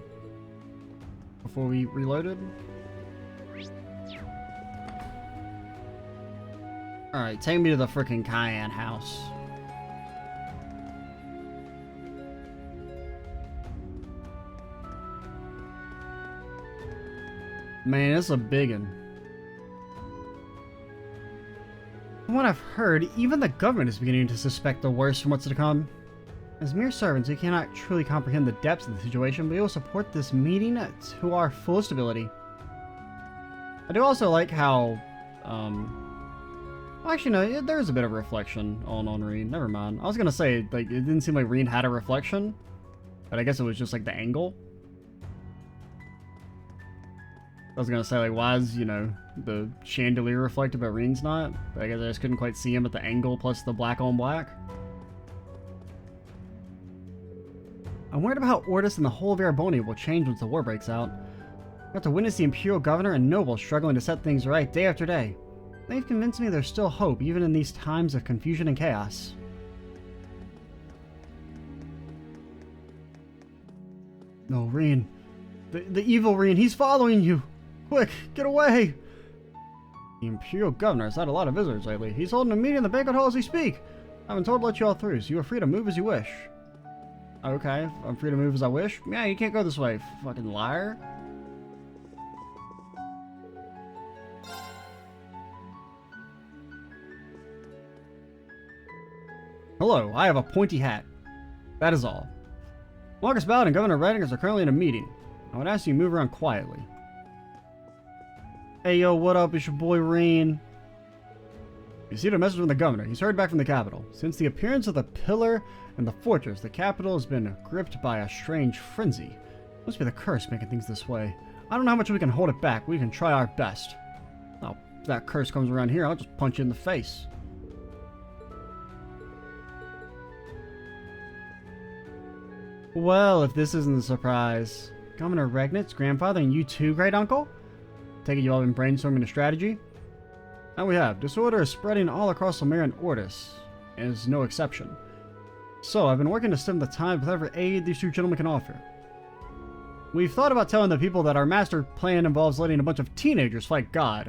before we reloaded. Alright, take me to the freaking Cayenne house. Man, it's a biggin'. From what I've heard, even the government is beginning to suspect the worst from what's to come. As mere servants, we cannot truly comprehend the depths of the situation, but we will support this meeting to our fullest ability. I do also like how, well, actually no, there is a bit of a reflection on Reen. Never mind. I was gonna say, like, it didn't seem like Reen had a reflection, but I guess it was just like the angle. I was gonna say, like, why is, you know, the chandelier reflected, but Reen's not. But I guess I just couldn't quite see him at the angle plus the black on black. I'm worried about how Ordis and the whole of Araboni will change once the war breaks out. I got to witness the Imperial Governor and nobles struggling to set things right day after day. They've convinced me there's still hope, even in these times of confusion and chaos. No, Reen. The evil Reen, he's following you! Quick, get away! The Imperial Governor has had a lot of visitors lately. He's holding a meeting in the banquet hall as we speak. I've been told to let you all through, so you are free to move as you wish. Okay, I'm free to move as I wish? Yeah, you can't go this way, fucking liar. Hello, I have a pointy hat. That is all. Marcus Ballard and Governor Reddingers are currently in a meeting. I would ask you to move around quietly. Hey yo, what up? It's your boy Reen. You received a message from the governor. He's heard back from the capital. Since the appearance of the pillar and the fortress, the capital has been gripped by a strange frenzy. It must be the curse making things this way. I don't know how much we can hold it back. We can try our best. Now, if that curse comes around here, I'll just punch you in the face. Well, if this isn't a surprise. Governor Regnit's grandfather and you too, great uncle? Take it you all been brainstorming a strategy? Now we have. Disorder is spreading all across Lamare and Ordis, and is no exception. So, I've been working to stem the tide with whatever aid these two gentlemen can offer. We've thought about telling the people that our master plan involves letting a bunch of teenagers fight God.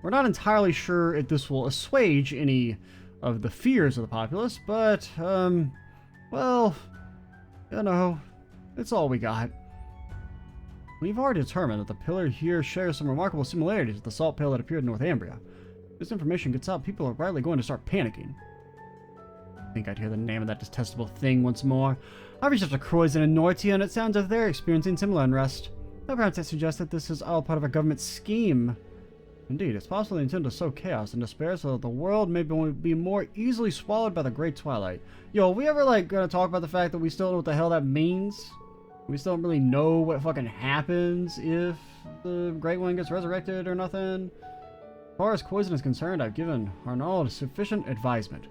We're not entirely sure if this will assuage any of the fears of the populace, but, well, you know, it's all we got. We've already determined that the pillar here shares some remarkable similarities with the salt pail that appeared in Northumbria. If this information gets out, people are rightly going to start panicking. I think I'd hear the name of that detestable thing once more. I've reached out to Croydon and Nortia, and it sounds as if they're experiencing similar unrest. Now perhaps I suggest that this is all part of a government scheme. Indeed, it's possible they intend to sow chaos and despair so that the world may be more easily swallowed by the Great Twilight. Yo, are we ever, gonna talk about the fact that we still don't know what the hell that means? We still don't really know what fucking happens if the Great One gets resurrected or nothing. As far as Poison is concerned, I've given Arnold sufficient advisement.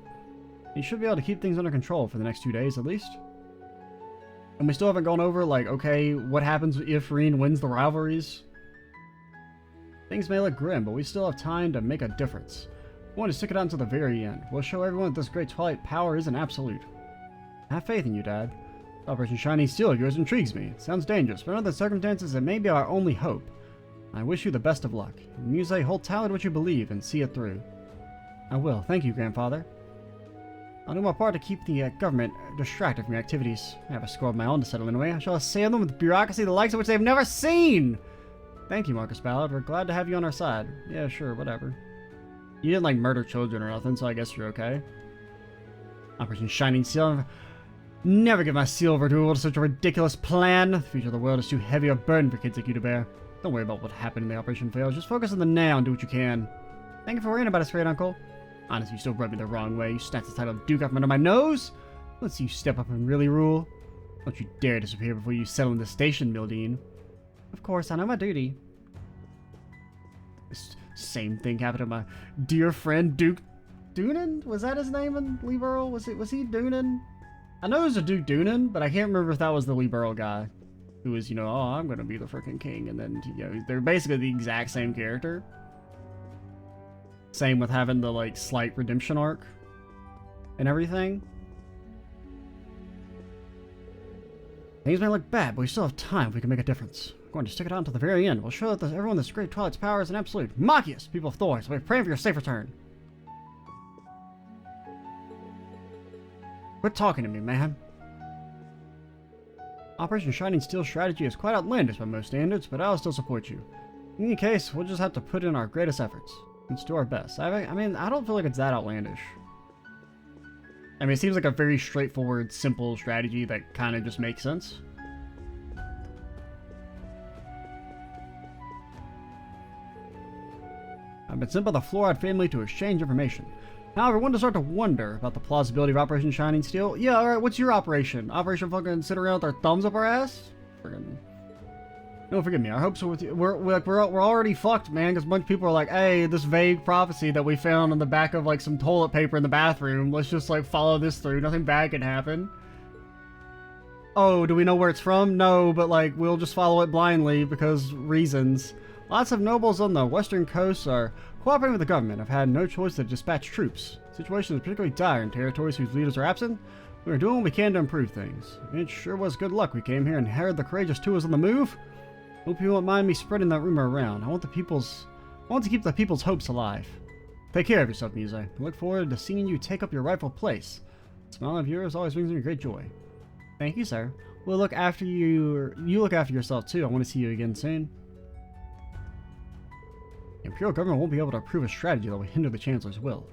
He should be able to keep things under control for the next 2 days at least. And we still haven't gone over, okay, what happens if Reen wins the rivalries? Things may look grim, but we still have time to make a difference. We want to stick it out until the very end. We'll show everyone that this great Twilight power isn't absolute. I have faith in you, Dad. Operation Shining Steel of yours intrigues me. It sounds dangerous, but under the circumstances, it may be our only hope. I wish you the best of luck. In Muse, hold tight to what you believe and see it through. I will. Thank you, Grandfather. I'll do my part to keep the government distracted from your activities. I have a score of my own to settle anyway. I shall assail them with bureaucracy the likes of which they've never seen! Thank you, Marcus Ballard. We're glad to have you on our side. Yeah, sure, whatever. You didn't, murder children or nothing, so I guess you're okay. Operation Shining Steel. Never give my silver to such a ridiculous plan. The future of the world is too heavy a burden for kids like you to bear. Don't worry about what happened in the operation fails. Just focus on the now and do what you can. Thank you for worrying about us, great uncle. Honestly, you still rubbed me the wrong way. You snatched the title of Duke out from under my nose. Let's see you step up and really rule. Don't you dare disappear before you settle in the station, Mildine. Of course, I know my duty. This same thing happened to my dear friend Duke Doonan? Was that his name in Lee Burrell? Was he Doonan? I know it was a Duke Doonan, but I can't remember if that was the Lee Burrell guy. Who was, oh, I'm gonna be the freaking king, and then, they're basically the exact same character. Same with having the, slight redemption arc and everything. Things may look bad, but we still have time if we can make a difference. We're going to stick it out until the very end. We'll show that everyone this great Twilight's power is an absolute. Machias, people of Thorns, we're praying for your safe return. Quit talking to me, man. Operation Shining Steel strategy is quite outlandish by most standards, but I'll still support you. In any case, we'll just have to put in our greatest efforts. Let's do our best. I mean, I don't feel like it's that outlandish. I mean, it seems like a very straightforward, simple strategy that kind of just makes sense. I've been sent by the Fluoride family to exchange information. However, one does start to wonder about the plausibility of Operation Shining Steel. Yeah, alright, what's your operation? Operation fucking sit around with our thumbs up our ass? Friggin'. No, forgive me. Our hopes are with you. We're already fucked, man. Because a bunch of people are like, hey, this vague prophecy that we found on the back of like some toilet paper in the bathroom. Let's just like follow this through. Nothing bad can happen. Oh, do we know where it's from? No, but like we'll just follow it blindly because reasons. Lots of nobles on the western coast are cooperating with the government. Have had no choice to dispatch troops. The situation is particularly dire in territories whose leaders are absent. We are doing what we can to improve things. It sure was good luck we came here and heard the courageous two is on the move. Hope you won't mind me spreading that rumor around. I want to keep the people's hopes alive. Take care of yourself, Muse. I look forward to seeing you take up your rightful place. The smile of yours always brings me great joy. Thank you, sir. We'll look after you. You look after yourself too. I want to see you again soon. The Imperial government won't be able to approve a strategy that will hinder the Chancellor's will.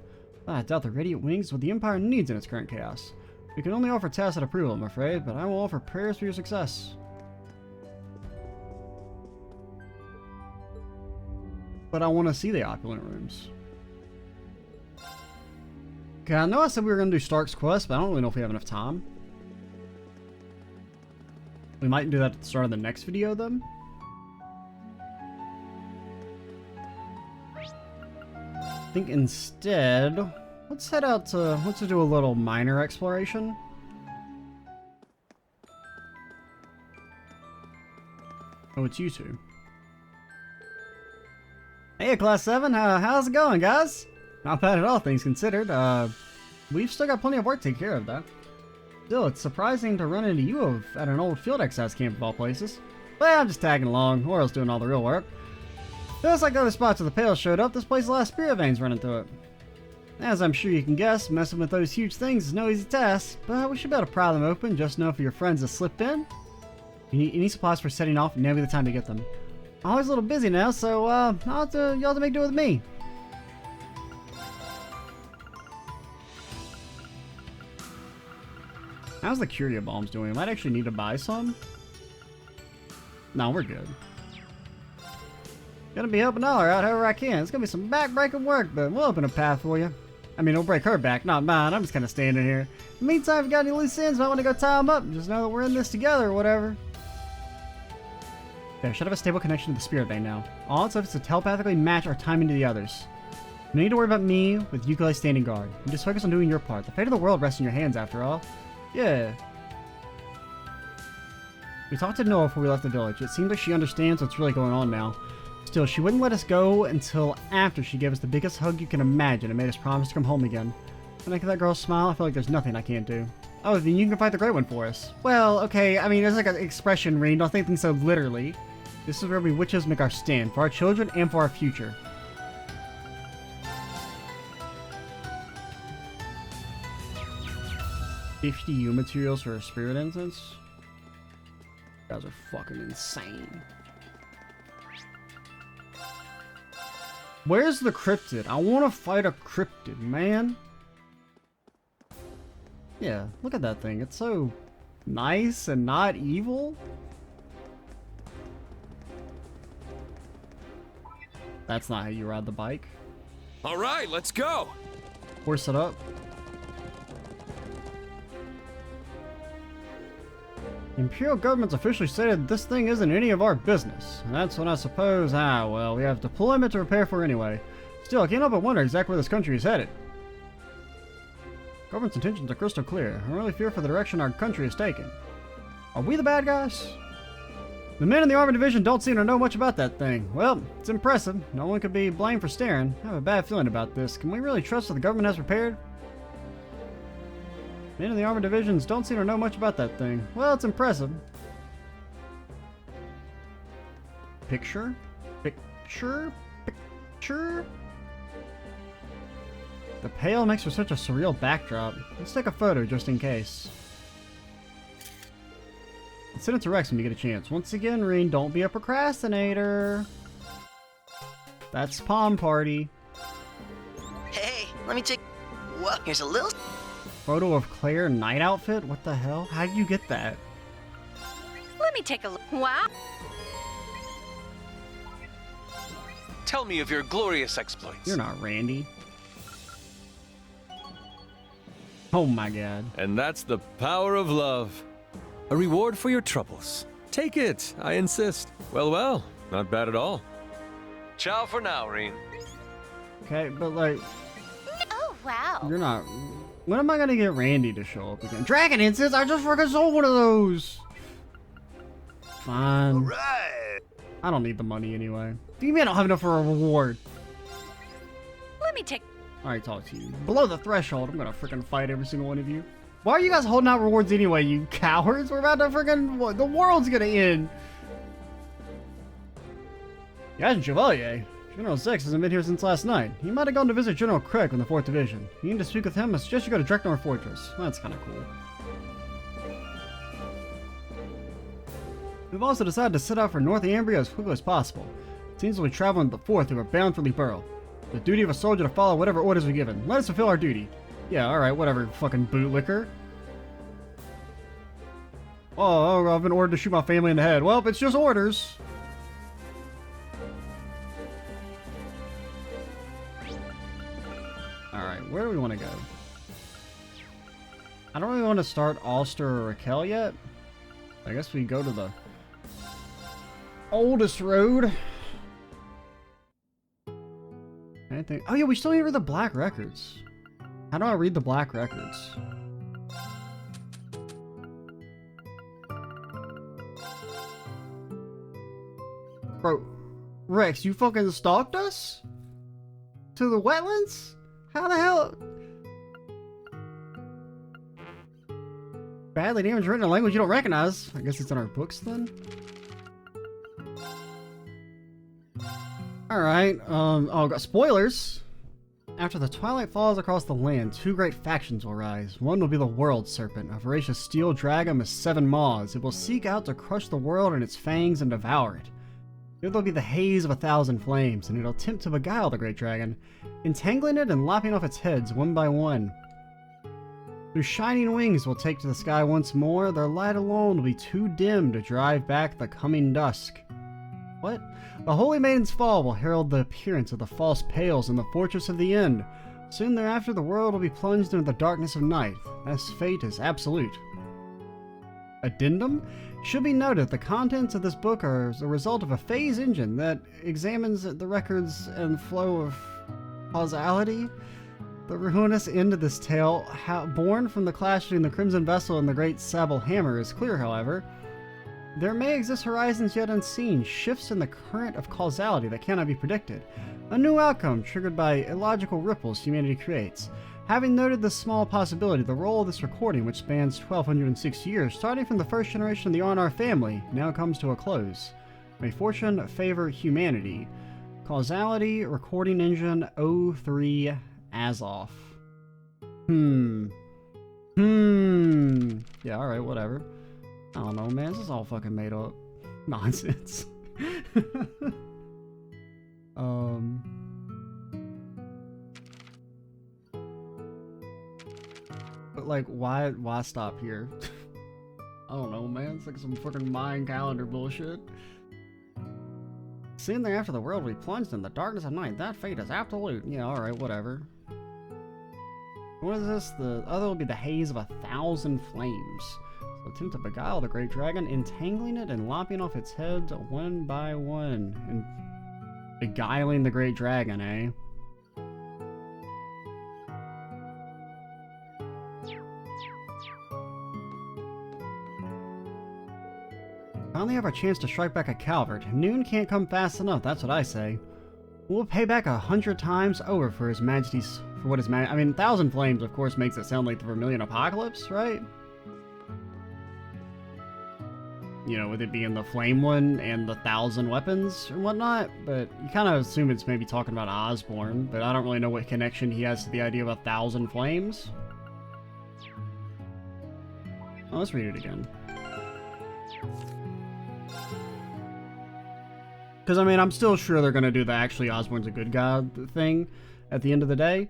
I doubt the Radiant Wings is what the Empire needs in its current chaos. We can only offer tacit approval, I'm afraid, but I will offer prayers for your success. But I want to see the opulent rooms. Okay, I know I said we were going to do Stark's quest, but I don't really know if we have enough time. We might do that at the start of the next video, then. I think instead, let's head out to, let's do a little minor exploration. Oh, it's you two. Hey, Class 7, how's it going, guys? Not bad at all, things considered. We've still got plenty of work to take care of, though. Still, it's surprising to run into you at an old field exercise camp of all places. Well, I'm just tagging along, Oral's doing all the real work. Feels like other spots of the Pale showed up, this place has a lot of spirit veins running through it. As I'm sure you can guess, messing with those huge things is no easy task, but we should be able to pry them open, just know if your friends have slipped in. You need supplies for setting off, and now be the time to get them. I'm always a little busy now, so you'll have to make do with me. How's the Curia bombs doing? I might actually need to buy some. No, we're good. Gonna be helping Dollar out however I can. It's gonna be some back-breaking work, but we'll open a path for you. I mean, it'll break her back, not mine. I'm just kind of standing here. In the meantime, if you got any loose ends, might want to go tie them up. Just know that we're in this together or whatever. There, should have a stable connection to the spirit vein now. All its efforts to telepathically match our timing to the others. No need to worry about me with Yukele standing guard. You just focus on doing your part. The fate of the world rests in your hands after all. Yeah. We talked to Noah before we left the village. It seems like she understands what's really going on now. Still, she wouldn't let us go until after she gave us the biggest hug you can imagine and made us promise to come home again. When I get that girl's smile, I feel like there's nothing I can't do. Oh, then you can fight the Great One for us. Well, okay, I mean, there's like an expression, Reen. Don't think so literally. This is where we witches make our stand, for our children and for our future. $50 materials for a spirit incense? You guys are fucking insane. Where's the cryptid? I want to fight a cryptid, man. Yeah, look at that thing. It's so nice and not evil. That's not how you ride the bike. All right, let's go. Horse it up. The Imperial government's officially stated this thing isn't any of our business. And that's when I suppose, well, we have deployment to prepare for anyway. Still, I can't help but wonder exactly where this country is headed. Government's intentions are crystal clear. I really fear for the direction our country is taking. Are we the bad guys? The men in the Armor Division don't seem to know much about that thing. Well, it's impressive. No one could be blamed for staring. I have a bad feeling about this. Can we really trust what the government has prepared? Men in the Armor Divisions don't seem to know much about that thing. Well, it's impressive. Picture? Picture? Picture? The Pale makes for such a surreal backdrop. Let's take a photo just in case. And send it to Rex when you get a chance. Once again, Reen, don't be a procrastinator. That's Palm Party. Hey, let me take... Well, here's a little... Photo of Claire night outfit? What the hell? How did you get that? Let me take a look. Wow. Tell me of your glorious exploits. You're not Randy. Oh my god. And that's the power of love. A reward for your troubles. Take it, I insist. Well, well, not bad at all. Ciao for now, Reen. Okay, but like, Oh, wow. you're not. When am I gonna get Randy to show up again? Dragon Incense? I just freaking sold one of those! Fine. Right. I don't need the money anyway. Do you mean I don't have enough for a reward? Let me take. Alright, talk to you. Below the threshold, I'm gonna freaking fight every single one of you. Why are you guys holding out rewards anyway, you cowards? We're about to freaking. The world's gonna end. Agent Chevalier. General Six hasn't been here since last night. He might have gone to visit General Craig from the 4th Division. You need to speak with him. I suggest you go to Dreknor Fortress. That's kind of cool. We've also decided to set out for North Ambria as quickly as possible. It seems we'll be traveling the 4th through a bound for Borough. The duty of a soldier to follow whatever orders we're given. Let us fulfill our duty. Yeah, alright, whatever, fucking bootlicker. Oh, I've been ordered to shoot my family in the head. Well, it's just orders. Alright, where do we want to go? I don't really want to start Ulster or Raquel yet. I guess we go to the oldest road. Anything? Oh yeah, we still need to read the Black Records. How do I read the Black Records? Bro, Rex, you fucking stalked us? To the wetlands? How the hell? Badly damaged written in a language you don't recognize. I guess it's in our books then? Alright, oh, got spoilers! After the twilight falls across the land, two great factions will rise. One will be the World Serpent, a voracious steel dragon with 7 maws. It will seek out to crush the world in its fangs and devour it. The other will be the Haze of 1,000 Flames, and it'll attempt to beguile the great dragon, entangling it and lopping off its heads one by one. Whose shining wings will take to the sky once more, their light alone will be too dim to drive back the coming dusk. What? The Holy Maiden's fall will herald the appearance of the false Pales in the Fortress of the End. Soon thereafter, the world will be plunged into the darkness of night. This fate is absolute. Addendum? Should be noted, the contents of this book are the result of a phase engine that examines the records and flow of causality. The ruinous end of this tale, born from the clash between the Crimson Vessel and the Great Sable Hammer, is clear, however. There may exist horizons yet unseen, shifts in the current of causality that cannot be predicted. A new outcome triggered by illogical ripples humanity creates. Having noted this small possibility, the role of this recording, which spans 1206 years, starting from the first generation of the Arnar family, now comes to a close. May fortune favor humanity. Causality, recording engine 03 Azoth. Yeah, alright, whatever. I don't know, man. This is all fucking made up nonsense. But like, why stop here? I don't know, man. It's like some fucking Mayan calendar bullshit. Soon thereafter, the world will be plunged in the darkness of night. That fate is absolute. Yeah, alright, whatever. What is this? The other will be the Haze of 1,000 Flames. So attempt to beguile the great dragon, entangling it and lopping off its heads one by one. And beguiling the great dragon, eh? Finally have our chance to strike back at Calvert. Noon can't come fast enough, that's what I say. We'll pay back 100 times over for His Majesty's... For what His Majesty... I mean, 1,000 Flames, of course, makes it sound like the Vermilion Apocalypse, right? You know, with it being the Flame one and the 1,000 weapons and whatnot. But you kind of assume it's maybe talking about Osborne, but I don't really know what connection he has to the idea of 1,000 Flames. Oh, let's read it again. Because, I mean, I'm still sure they're going to do the actually Osborne's a good guy thing at the end of the day.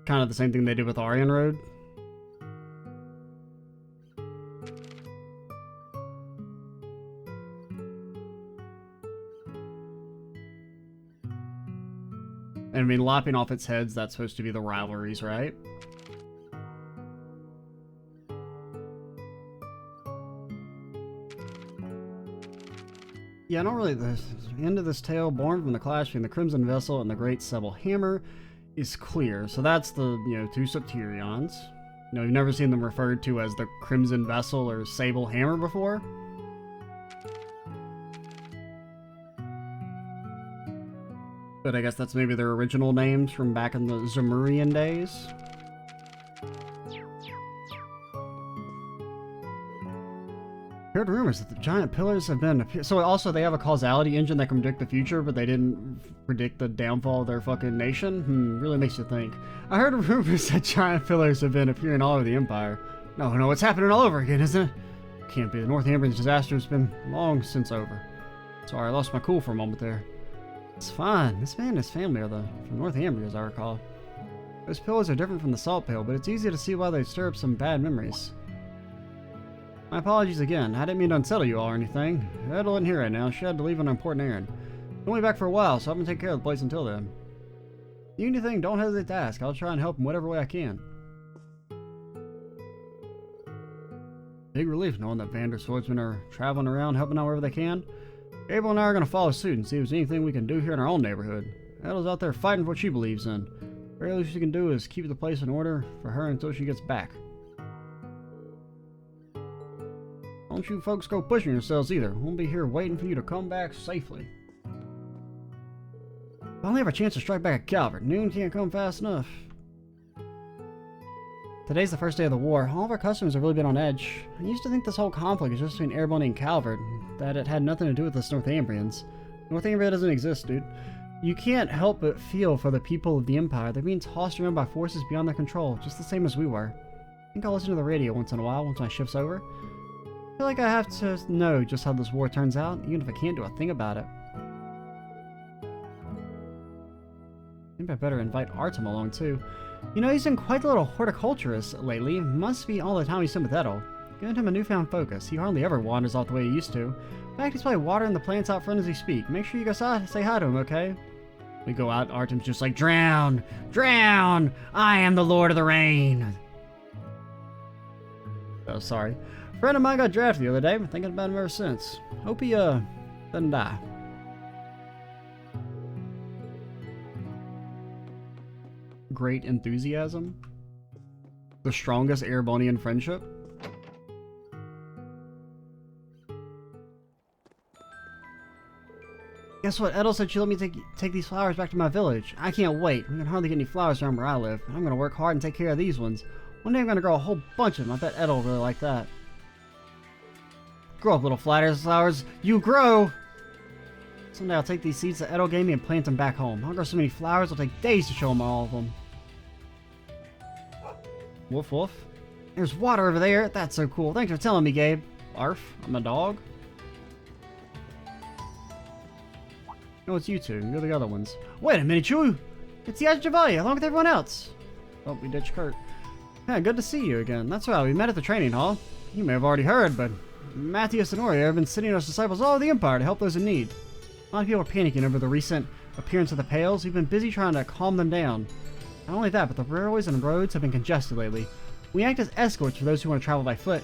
Kind of the same thing they did with Arian Road. And I mean, lopping off its heads, that's supposed to be the rivalries, right? Yeah, not really. The end of this tale, born from the clash between the Crimson Vessel and the Great Sable Hammer, is clear. So that's the, two Septirions. You've never seen them referred to as the Crimson Vessel or Sable Hammer before. But I guess that's maybe their original names from back in the Zemurian days. Heard rumors that the giant pillars have been... So also they have a causality engine that can predict the future, but they didn't predict the downfall of their fucking nation? Really makes you think. I heard rumors that giant pillars have been appearing all over the Empire. No, it's happening all over again, isn't it? Can't be. The Northumbrian disaster has been long since over. Sorry, I lost my cool for a moment there. It's fine. This man and his family are from Northumbria, as I recall. Those pillars are different from the salt pail, but it's easy to see why they stir up some bad memories. My apologies again. I didn't mean to unsettle you all or anything. Edel isn't here right now. She had to leave on an important errand. I'm only back for a while, so I'm gonna take care of the place until then. If you need anything, don't hesitate to ask. I'll try and help in whatever way I can. Big relief knowing that Vander swordsmen are traveling around helping out wherever they can. Gabriel and I are going to follow suit and see if there's anything we can do here in our own neighborhood. Edel's out there fighting for what she believes in. The very least she can do is keep the place in order for her until she gets back. Don't you folks go pushing yourselves either. We'll be here waiting for you to come back safely. I only have a chance to strike back at Calvert. Noon can't come fast enough. Today's the first day of the war. All of our customers have really been on edge. I used to think this whole conflict is just between Airborne and Calvert, that it had nothing to do with us Northumbrians. Northumbria doesn't exist, dude. You can't help but feel for the people of the Empire. They're being tossed around by forces beyond their control, just the same as we were. I think I'll listen to the radio once in a while, once my shift's over. I feel like I have to know just how this war turns out, even if I can't do a thing about it. I think I better invite Artem along, too. He's been quite a little horticulturist lately. Must be all the time he's spent with Edel. Giving him a newfound focus. He hardly ever wanders off the way he used to. In fact, he's probably watering the plants out front as we speak. Make sure you go say hi to him, okay? We go out, Artem's just like, drown! Drown! I am the Lord of the Rain! Oh, sorry. A friend of mine got drafted the other day. Been thinking about him ever since. Hope he, doesn't die. Great enthusiasm. The strongest Erebonian friendship. Guess what? Edel said she'd let me take these flowers back to my village. I can't wait. We can hardly get any flowers around where I live. I'm gonna work hard and take care of these ones. One day I'm gonna grow a whole bunch of them. I bet Edel will really like that. Grow up, little flowers. You grow! Someday I'll take these seeds that Edel gave me and plant them back home. I'll grow so many flowers, it'll take days to show them all of them. Woof woof. There's water over there. That's so cool. Thanks for telling me, Gabe. Arf, I'm a dog. No, it's you two. You're the other ones. Wait a minute, you! It's the Ajavali, along with everyone else. Oh, we ditched Kurt. Yeah, good to see you again. That's right, we met at the training hall. You may have already heard, but Matthias and Ori have been sending us disciples all over the Empire to help those in need. A lot of people are panicking over the recent appearance of the Pales. We've been busy trying to calm them down. Not only that, but the railways and roads have been congested lately. We act as escorts for those who want to travel by foot.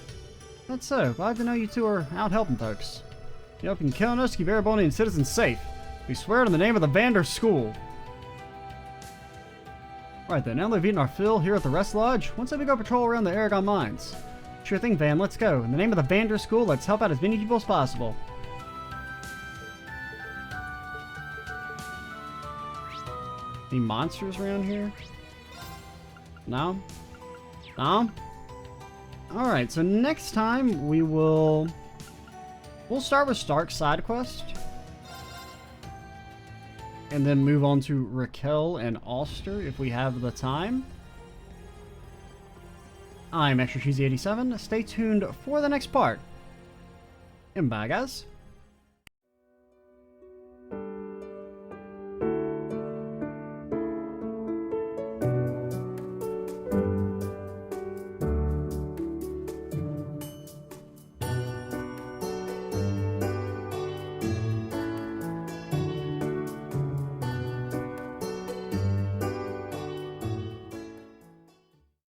That's so. Glad to know you two are out helping folks. You know, been killing us to keep Erebonian citizens safe. We swear it in the name of the Vander School. Alright then, now that we've eaten our fill here at the Rest Lodge, once we go patrol around the Aragon mines. Sure thing, Van, let's go. In the name of the Vander School, let's help out as many people as possible. Any monsters around here? No? No? Alright, so next time we'll start with Stark's side quest. And then move on to Raquel and Ulster if we have the time. I'm Extra Cheesy 87. Stay tuned for the next part. And bye, guys.